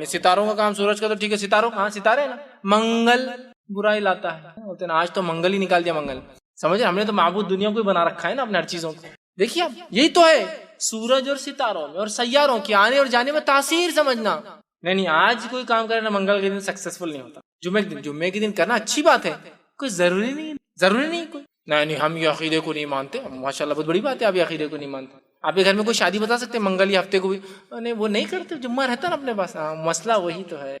ستاروں کا کام، سورج کا تو ٹھیک ہے، ستاروں کہاں، ستارے نا، منگل برائی لاتا ہے. ہوتے نا آج تو منگل ہی نکال دیا، منگل سمجھے، ہم نے تو معبود دنیا کو ہی بنا رکھا ہے نا اپنے ہر چیزوں کو. دیکھیے اب یہی تو ہے، سورج اور ستاروں میں اور سیاروں کے آنے اور جانے میں تاثیر سمجھنا. نہیں آج کوئی کام کرنا منگل کے دن سکسیسفل نہیں ہوتا، جمعے کے دن کرنا اچھی بات ہے، کوئی ضروری نہیں کوئی. نہیں ہم یہ عقیدے کو نہیں مانتے، ماشاء اللہ بہت بڑی بات ہے، آپ یہ عقیدے کو نہیں مانتے. آپ کے گھر میں کوئی شادی بتا سکتے منگل یا ہفتے کو بھی؟ نہیں وہ نہیں کرتے، جمعہ رہتا نا اپنے پاس. مسئلہ وہی تو ہے،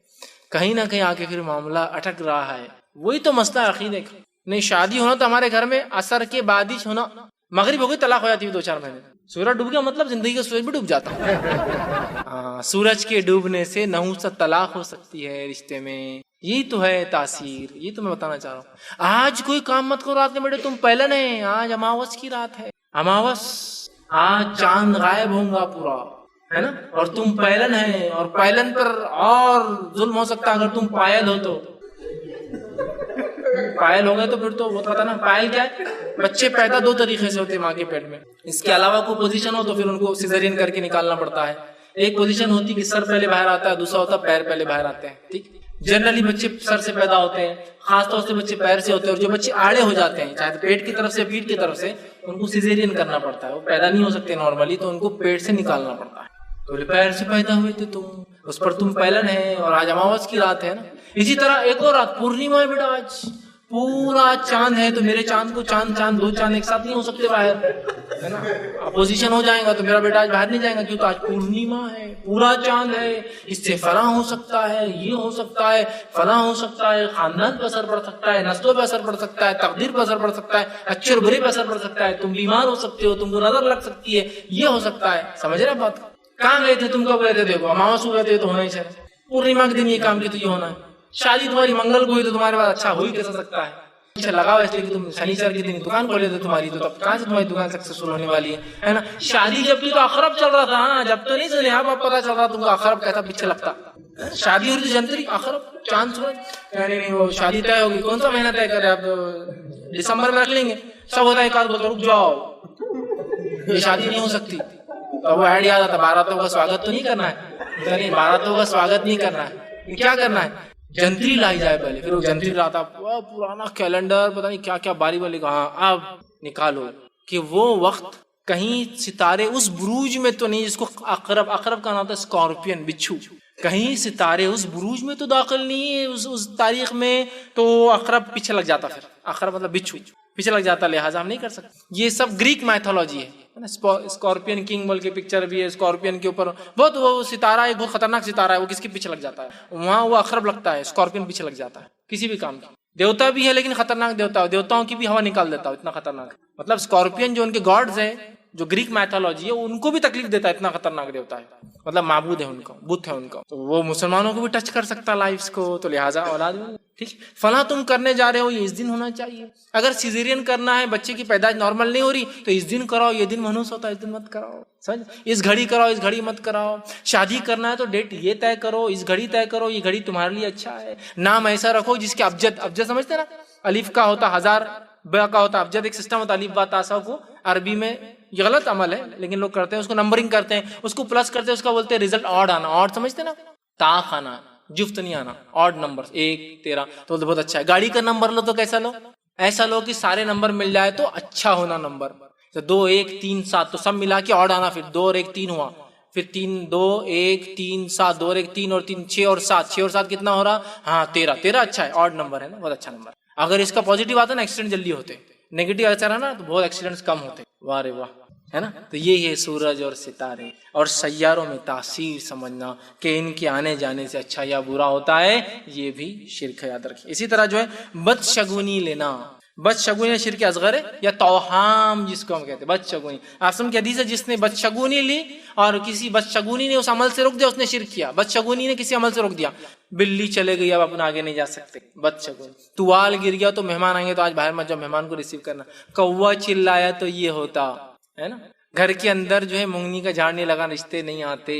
کہیں نہ کہیں آ کے پھر معاملہ اٹک رہا ہے. وہی تو مسئلہ عقیدے کا. نہیں شادی ہونا تو ہمارے گھر میں عصر کے بعد ہی ہونا، مغرب ہو گئی طلاق ہو جاتی ہے 2-4 مہینے. سورج ڈوب گیا مطلب زندگی کا سورج بھی ڈوب جاتا ہے. سورج کے ڈوبنے سے نحوست طلاق ہو سکتی ہے رشتے میں. یہی تو ہے تاثیر، یہ تو میں بتانا چاہ رہا ہوں. آج کوئی کام مت کرو رات میں بیٹے، تم پہلن ہے، آج اماوس کی رات ہے، اماوس، آج چاند غائب ہوں گا پورا، ہے نا، اور تم پہلن ہے، اور پہلن پر اور ظلم ہو سکتا ہے اگر تم پائل ہو تو. پائل ہو گئے تو پھر تو وہ پتا نا، پائل کیا ہے، بچے پیدا 2 طریقے سے ہوتے ہیں ماں کے پیٹ میں. اس کے علاوہ کوئی پوزیشن ہو تو پھر ان کو سیزرین کر کے نکالنا پڑتا ہے. ایک پوزیشن ہوتی ہے کہ سر پہلے باہر آتا ہے، دوسرا ہوتا ہے پیر پہلے باہر آتے ہیں. ٹھیک، جنرلی بچے سر سے پیدا ہوتے ہیں، خاص طور سے بچے پیر سے ہوتے ہیں، اور جو بچے آڑے ہو جاتے ہیں چاہے پیٹ کی طرف سے پیٹ کی طرف سے، ان کو سیزرین کرنا پڑتا ہے. وہ پیدا نہیں ہو سکتے نارملی، تو ان کو پیٹ سے نکالنا پڑتا ہے. تو پیر سے پیدا ہوئے تھے تم، اس پر تم پہلن ہے، اور آج اماوس کی رات ہے نا. اسی طرح ایک اور رات پورنیما ہے بیٹا، آج پورا چاند ہے، تو میرے چاند کو چاند 2 چاند ایک ساتھ نہیں ہو سکتے باہر، ہے نا، اپوزیشن ہو جائے گا تو میرا بیٹا آج باہر نہیں جائے گا. کیوں؟ تو آج پورنیما ہے، پورا چاند ہے، اس سے فلاں ہو سکتا ہے، یہ ہو سکتا ہے، فلاں ہو سکتا ہے، خاندان پہ اثر پڑ سکتا ہے، نسلوں پہ اثر پڑ سکتا ہے، تقدیر پہ اثر پڑ سکتا ہے، اچھے اور برے پہ اثر پڑ سکتا ہے، تم بیمار ہو سکتے ہو، تم کو نظر لگ سکتی ہے، یہ ہو سکتا ہے. سمجھ رہے بات؟ کہاں گئے تھے تم، کب گئے تھے؟ دیکھو اماوس ہو گئے تھے تو ہونا ہی چاہیے، پورنیما کے دن یہ کام کی تو یہ ہونا ہے. شادی تمہاری منگل کو ہوئی تو تمہارے پاس اچھا ہو ہی کیسا سکتا ہے؟ اچھا لگاؤ اس لیے کہ تم شنیچر کے دن دکان کھولے تھے تمہاری، تو تب کہاں سے تمہاری دکان سکسیسفل ہونے والی ہے نا. شادی جب کی تو اخرب چل رہا تھا، ہاں جب تو نہیں چلے، اب پتا چل رہا تم کو اخرب کیسا پیچھے لگتا. شادی ہوئی تو جنتری اخرب چاند سورج، نہیں وہ شادی طے ہوگی. کون سا مہینہ طے کرے آپ؟ دسمبر میں رکھ لیں گے. سب ہوتا ہے ایک آدھ بولتا رک جاؤ یہ شادی نہیں ہو سکتی. تو وہ ایڈ یاد آتا، باراتوں کا سواگت تو نہیں کرنا ہے، نہیں باراتوں کا سواگت نہیں کرنا ہے، کیا کرنا ہے؟ جنتری لائی جائے پہلے. پھر وہ جنتری لاتا، پرانا کیلنڈر پتہ نہیں کیا کیا باری والی، کہاں اب نکالو کہ وہ وقت کہیں ستارے اس بروج میں تو نہیں جس کو عقرب کا نام تھا، اسکارپین، بچھو، کہیں ستارے اس بروج میں تو داخل نہیں ہے اس تاریخ میں، تو عقرب پیچھے لگ جاتا. پھر عقرب مطلب بچھو پیچھے لگ جاتا، لہٰذا ہم نہیں کر سکتے. یہ سب گریک میتھولوجی ہے. اسکارپین کنگ بول کے پکچر بھی ہے، اسکارپین کے اوپر بہت وہ ستارہ ایک بہت خطرناک ستارہ ہے، وہ کس کے پیچھے لگ جاتا ہے؟ وہاں وہ عقرب لگتا ہے، اسکارپین پیچھے لگ جاتا ہے کسی بھی کام کی. دیوتا بھی ہے لیکن خطرناک دیوتا ہے، دیوتاؤں کی بھی ہوا نکال دیتا ہے، اتنا خطرناک. مطلب اسکارپین جو ان کے گاڈز ہیں
جو گریک میتھولوجی ہے ان کو بھی تکلیف دیتا ہے، اتنا خطرناک دیوتا ہے، مطلب معبود ہے ان کا، بت ہے ان کا، تو وہ مسلمانوں کو بھی ٹچ کر سکتا ہے لائفز کو، تو لہٰذا اولاد ٹھیک فلاں تم کرنے جا رہے ہو یہ اس دن ہونا چاہیے، اگر سیزیرین کرنا ہے بچے کی پیدائش نارمل نہیں ہو رہی تو اس دن کراؤ، یہ دن منحوس ہوتا ہے اس دن مت کراؤ، سمجھ، اس گھڑی کراؤ اس گھڑی مت کراؤ، شادی کرنا ہے تو ڈیٹ یہ طے کرو، اس گھڑی طے کرو، یہ گھڑی تمہارے لیے اچھا ہے، نام ایسا رکھو جس کے ابجد سمجھتے نا، الف کا ہوتا ہزار، با کا ہوتا ابجد، ایک سسٹم ہوتا الف با تا سا کو عربی میں، یہ غلط عمل ہے لیکن لوگ کرتے ہیں، اس کو نمبرنگ کرتے ہیں، اس کو پلس کرتے ہیں، اس کا بولتے ہیں ریزلٹ آڈ آنا، آڈ سمجھتے نا، طاق آنا، جفت نہیں آنا، آڈ نمبر 1 13 تو بہت اچھا ہے۔ گاڑی کا نمبر لو تو کیسا لو، ایسا لو کہ سارے نمبر مل جائے تو اچھا ہونا نمبر، 2 1 3 7 تو سب ملا کے آڈ آنا، پھر 2 اور 1 3 ہوا، پھر 3 2 1 3 7 2 اور 1 3 اور 3 6 اور 7 6 اور 7 کتنا ہو رہا، ہاں 13 اچھا ہے، آڈ نمبر ہے نا، بہت اچھا نمبر۔ اگر اس کا پازیٹیو آتا نا ایکسیڈنٹ جلدی ہوتے، نیگیٹو اچھا رہا نا تو بہت ایکسیڈنٹس کم ہوتے، واہ رے واہ، ہے نا۔ تو یہ ہے سورج اور ستارے اور سیاروں میں تاثیر سمجھنا کہ ان کے آنے جانے سے اچھا یا برا ہوتا ہے، یہ بھی شرک ہے، یاد رکھیے۔ اسی طرح جو ہے بدشگونی لینا، بدشگونی شرک اصغر ہے، یا توہام جس کو ہم کہتے ہیں بدشگونی، آسم کی حدیث ہے جس نے بدشگونی لی اور کسی بدشگونی نے اس عمل سے روک دیا اس نے شرک کیا، بدشگونی نے کسی عمل سے روک دیا، بلی چلے گئی اب اپنا آگے نہیں جا سکتے، بدشگونی، توال گر گیا تو مہمان آئیں گے تو آج باہر مت جاؤ، مہمان کو ریسیو کرنا، کوا چلایا تو یہ ہوتا ہے نا، گھر کے اندر جو ہے مونگنی کا جھاڑ نہیں لگا رشتے نہیں آتے،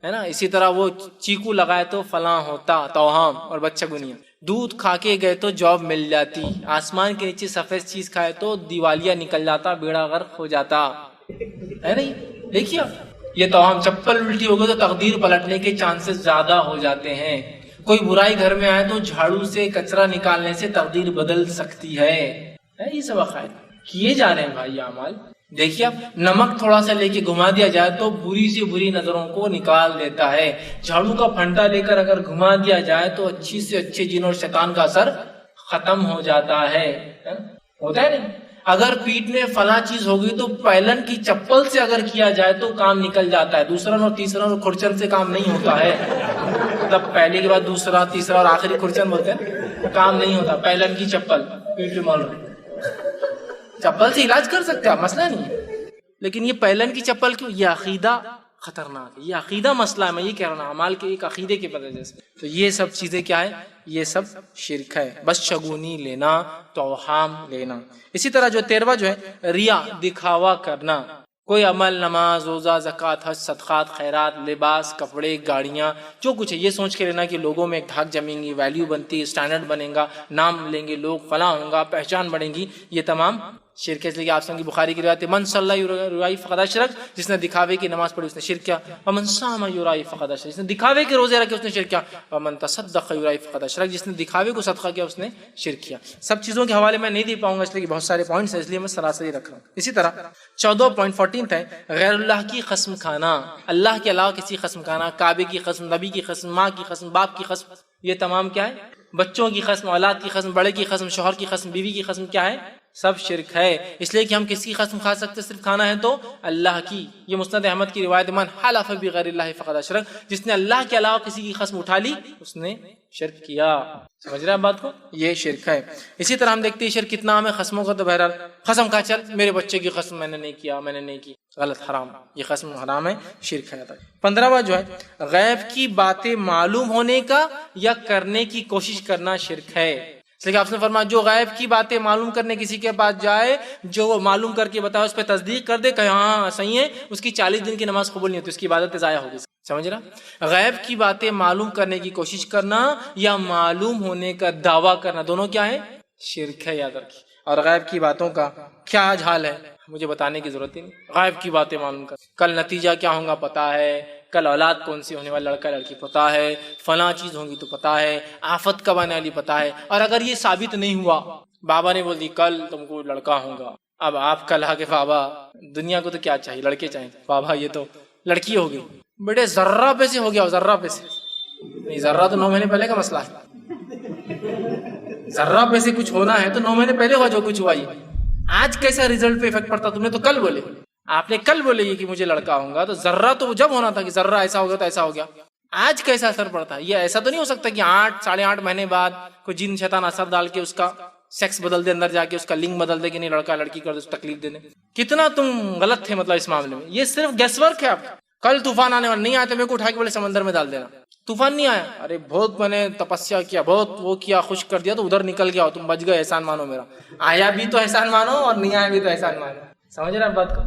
ہے نا، اسی طرح وہ چیکو لگائے تو فلاں ہوتا، توہام اور بدشگونیاں، دودھ کھا کے گئے تو جاب مل جاتی، آسمان کے نیچے سفید چیز کھائے تو دیوالیہ نکل جاتا، بیڑا غرق ہو جاتا، ہے نہیں، دیکھیے یہ توہام، چپل الٹی ہو گئی تو تقدیر پلٹنے کے چانسز زیادہ ہو جاتے ہیں، کوئی برائی گھر میں آئے تو جھاڑو سے کچرا نکالنے سے تقدیر بدل سکتی ہے، یہ سب عقائد کیے جا رہے ہیں بھائی اعمال۔ دیکھیے اب نمک تھوڑا سا لے کے گھما دیا جائے تو بری سے بری نظروں کو نکال دیتا ہے، جھاڑو کا پھنٹا لے کر اگر گھما دیا جائے تو اچھی سے اچھے جن اور شیطان کا اثر ختم ہو جاتا ہے، ہوتا ہے نہیں، اگر پیٹ میں فلاں چیز ہوگی تو پہلن کی چپل سے اگر کیا جائے تو کام نکل جاتا ہے، دوسرا اور تیسرا اور کھرچن سے کام نہیں ہوتا ہے، مطلب پہلے کے بعد دوسرا تیسرا اور آخری کھرچن بولتے ہیں، کام نہیں ہوتا، پہلن کی چپل پیٹ میں مول رہی، چپل سے علاج کر سکتے ہیں مسئلہ نہیں ہے، لیکن یہ پہلن کی چپل کیوں، یہ عقیدہ خطرناک ہے، یہ عقیدہ مسئلہ ہے، میں یہ کہہ رہا ہوں اعمال کے ایک عقیدے کی وجہ سے، تو یہ سب چیزیں کیا ہے، یہ سب شرک ہے، بس شگونی لینا، توہام لینا۔ اسی طرح جو 13واں جو ہے ریا، دکھاوا کرنا، کوئی عمل، نماز روزہ زکوٰۃ حج صدقات خیرات لباس کپڑے گاڑیاں جو کچھ ہے یہ سوچ کے لینا کہ لوگوں میں ایک دھاک جمیں گی، ویلیو بنتی ہے، اسٹینڈرڈ بنے گا، نام لیں گے لوگ، فلاں ہوگا، پہچان بڑھے گی، یہ تمام شرک ہے۔ اس لیے آپ سنگی بخاری کی روایت ہے من صلی یرائی فقد اشرک، جس نے دکھاوے کی نماز پڑھی اس نے شرک کیا، ومن صام یرائی فقد اشرک، جس نے دکھاوے کے روزے رکھے اس نے شرک کیا، ومن تصدق یرائی فقد اشرک، جس نے دکھاوے کو صدقہ کیا اس نے شرک کیا۔ سب چیزوں کے حوالے میں نہیں دے پاؤں گا اس لیے کہ بہت سارے پوائنٹس ہیں، اس لیے میں سراسری رکھ رہا ہوں۔ اسی طرح 14.14 ہے غیر اللہ کی قسم کھانا، اللہ کے علاوہ کسی قسم کھانا، کعبے کی قسم، نبی کی قسم، ماں کی قسم، باپ کی قسم، یہ تمام کیا ہے، بچوں کی قسم، اولاد کی قسم، بڑے کی قسم، شوہر کی قسم، بیوی کی قسم، کیا ہے، سب شرک ہے۔ اس لیے کہ ہم کس کی قسم کھا سکتے، صرف کھانا ہے تو اللہ کی۔ یہ مسند احمد کی روایت من حلف بغیر اللہ فقد اشرک، جس نے اللہ کے علاوہ کسی کی قسم اٹھا لی اس نے شرک کیا۔ سمجھ رہے ہیں بات کو، یہ شرک ہے۔ اسی طرح ہم دیکھتے ہیں شرک کتنا عام ہے، قسموں کا تو بہرحال قسم کھا چل میرے بچے کی قسم میں نے نہیں کیا، میں نے نہیں کی، غلط، حرام، یہ قسم حرام ہے، شرک ہے۔ 15واں جو ہے غیب کی باتیں معلوم ہونے کا یا کرنے کی کوشش کرنا شرک ہے۔ لیکن آپ نے فرمایا جو غیب کی باتیں معلوم کرنے کسی کے پاس جائے، جو وہ معلوم کر کے بتائے اس پہ تصدیق کر دے کہ ہاں صحیح ہے، اس کی 40 دن کی نماز قبول نہیں ہوتی، اس کی عبادت ضائع ہوگی۔ سمجھ رہا، غیب کی باتیں معلوم کرنے کی کوشش کرنا یا معلوم ہونے کا دعویٰ کرنا، دونوں کیا ہے، شرک ہے، یاد رکھیے۔ اور غیب کی باتوں کا کیا آج حال ہے، مجھے بتانے کی ضرورت ہی نہیں، غیب کی باتیں معلوم کر، کل نتیجہ کیا ہوگا پتا ہے، کل اولاد کون سی ہونے والا، لڑکا لڑکی پتا ہے، فلاں چیز ہوگی تو پتا ہے، آفت کب آنے والی پتا ہے۔ اور اگر یہ ثابت نہیں ہوا، بابا نے بول دی کل تم کو لڑکا ہوگا، اب آپ کل آ کے بابا دنیا کو تو کیا چاہیے، لڑکے چاہیے، بابا یہ تو لڑکی ہوگی، بیٹے ذرہ پہ سے ہو گیا، ذرہ پہ سے نہیں، ذرہ تو 9 مہینے پہلے کا مسئلہ ہے، ذرہ پہ سے کچھ ہونا ہے تو 9 مہینے پہلے ہوا جو کچھ ہوا، یہ آج کیسا رزلٹ پہ افیکٹ پڑتا، تم نے تو کل بولے، آپ نے کل بولے کہ مجھے لڑکا ہوگا، تو ذرہ تو جب ہونا تھا کہ ذرہ ایسا ہو گیا تو ایسا ہو گیا، آج کیسا اثر پڑتا ہے، یہ ایسا تو نہیں ہو سکتا کہ 8 ساڑھے 8 مہینے بعد کوئی جن شیطان اثر ڈال کے اس کا سیکس بدل دے اندر جا کے, اس کا لنگ بدل دے کہ نہیں لڑکا لڑکی کر دے, اس کو تکلیف دے دے. کتنا تم غلط تھے مطلب اس معاملے میں. یہ صرف گیس ورک ہے آپ کا. کل طوفان آنے والا, نہیں آیا تو میرے کو اٹھا کے بولے سمندر میں ڈال دینا. طوفان نہیں آیا, ارے بہت میں نے تپسیا کیا, بہت وہ کیا, خشک کر دیا تو ادھر نکل گیا, تم بچ گئے, احسان مانو میرا. آیا بھی تو احسان مانو اور نہیں آیا بھی تو احسان مانو. سمجھ رہے آپ بات کو.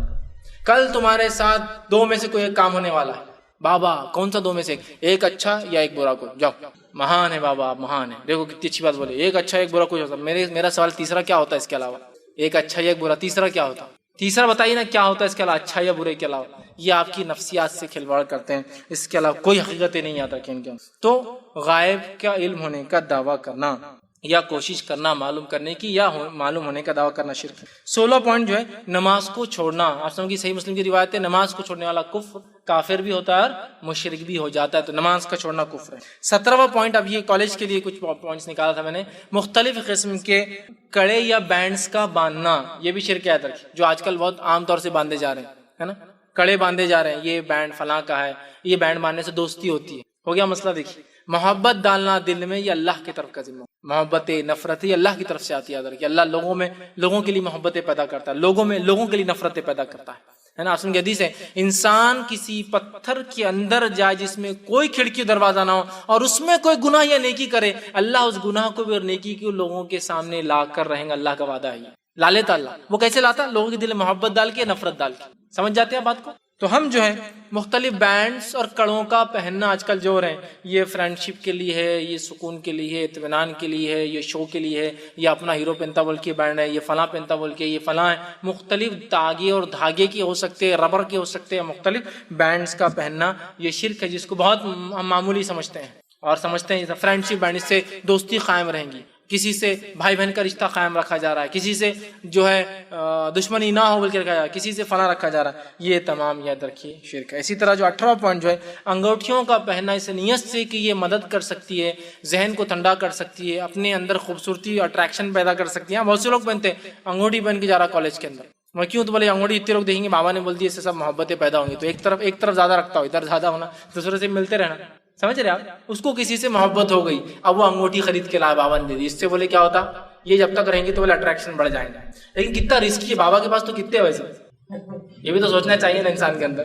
کل تمہارے ساتھ دو میں سے کوئی ایک کام ہونے والا ہے. بابا کون سا دو میں سے ایک اچھا یا ایک برا, کو جاؤ. مہان ہے بابا, آپ مہان ہے. دیکھو کتنی اچھی بات بولے, ایک اچھا ایک برا کچھ ہوتا. میرا سوال تیسرا کیا ہوتا ہے اس کے علاوہ؟ ایک اچھا یا ایک برا, تیسرا کیا ہوتا؟ تیسرا بتائیے نا کیا ہوتا ہے اس کے علاوہ, اچھا یا برے کے علاوہ. یہ آپ کی نفسیات سے کھلواڑ کرتے ہیں, اس کے علاوہ کوئی حقیقت نہیں یاد رکھیں ان کے. تو غائب کا علم ہونے کا دعویٰ کرنا یا کوشش کرنا معلوم کرنے کی یا معلوم ہونے کا دعویٰ کرنا شرک ہے. 16 پوائنٹ جو ہے نماز کو چھوڑنا. آپ سمجھ کی صحیح مسلم کی روایت ہے, نماز کو چھوڑنے والا کفر, کافر بھی ہوتا ہے اور مشرک بھی ہو جاتا ہے. تو نماز کا چھوڑنا کفر ہے. 17واں پوائنٹ, اب یہ کالج کے لیے کچھ پوائنٹس نکالا تھا میں نے. مختلف قسم کے کڑے یا بینڈز کا باندھنا, یہ بھی شرک ہے جو آج کل بہت عام طور سے باندھے جا رہے ہیں, ہے نا. کڑے باندھے جا رہے ہیں, یہ بینڈ فلاں کا ہے, یہ بینڈ باندھنے سے دوستی ہوتی ہے. ہو گیا مسئلہ. دیکھیے, محبت ڈالنا دل میں یہ اللہ کی طرف کا ذمہ. محبت نفرت یہ اللہ کی طرف سے آتی ہے. کہ اللہ لوگوں کے لیے محبتیں پیدا کرتا ہے, لوگوں کے لیے نفرتیں پیدا کرتا ہے نا. آپ سن کے حدیث ہے, انسان کسی پتھر کے اندر جائے جس میں کوئی کھڑکی دروازہ نہ ہو اور اس میں کوئی گناہ یا نیکی کرے, اللہ اس گناہ کو بھی اور نیکی کو لوگوں کے سامنے لا کر رہیں گا. اللہ کا وعدہ ہے, لا لیتا اللہ. وہ کیسے لاتا؟ لوگوں کے دل میں محبت ڈال کے, نفرت ڈال کے. سمجھ جاتے ہیں بات کو. تو ہم جو ہے مختلف بینڈز اور کڑوں کا پہننا آج کل جو ہو رہے ہیں, یہ فرینڈ شپ کے لیے ہے, یہ سکون کے لیے ہے, اطمینان کے لیے ہے, یہ شو کے لیے ہے, یہ اپنا ہیرو پہنتا بول کے بینڈ ہے, یہ فلاں پہنتا بول کے, یہ فلاں ہے. مختلف تاگے اور دھاگے کے ہو سکتے ہیں, ربر کے ہو سکتے ہیں, مختلف بینڈز کا پہننا یہ شرک ہے, جس کو بہت ہم معمولی سمجھتے ہیں اور سمجھتے ہیں فرینڈ شپ بینڈ, اس سے دوستی قائم رہیں گی, کسی سے بھائی بہن کا رشتہ قائم رکھا جا رہا ہے, کسی سے جو ہے دشمنی نہ ہو بول کے رکھا جا رہا ہے, کسی سے فلاں رکھا جا رہا ہے. یہ تمام یاد رکھیے شرک ہے. اسی طرح جو 18واں پوائنٹ جو ہے انگوٹھیوں کا پہننا, اس نیت سے کہ یہ مدد کر سکتی ہے, ذہن کو ٹھنڈا کر سکتی ہے, اپنے اندر خوبصورتی اٹریکشن پیدا کر سکتی ہے. بہت سے لوگ پہنتے ہیں انگوٹھی پہن کے جا رہا کالج کے اندر. میں کیوں؟ تو بولے انگوٹھی اتنے لوگ دیکھیں گے, بابا نے بول دی اس سے سب محبتیں پیدا ہوں گی, تو ایک طرف زیادہ رکھتا ہو, ادھر زیادہ ہونا, دوسرے سے ملتے رہنا. سمجھ رہے آپ. اس کو کسی سے محبت ہو گئی, اب وہ انگوٹھی خرید کے لائے, بابا نے دے دی. اس سے بولے کیا ہوتا, یہ جب تک رہیں گے تو بولے اٹریکشن بڑھ جائیں گے. لیکن کتنا رسکی ہے, بابا کے پاس تو کتنے ویسے, یہ بھی تو سوچنا چاہیے نا انسان کے اندر.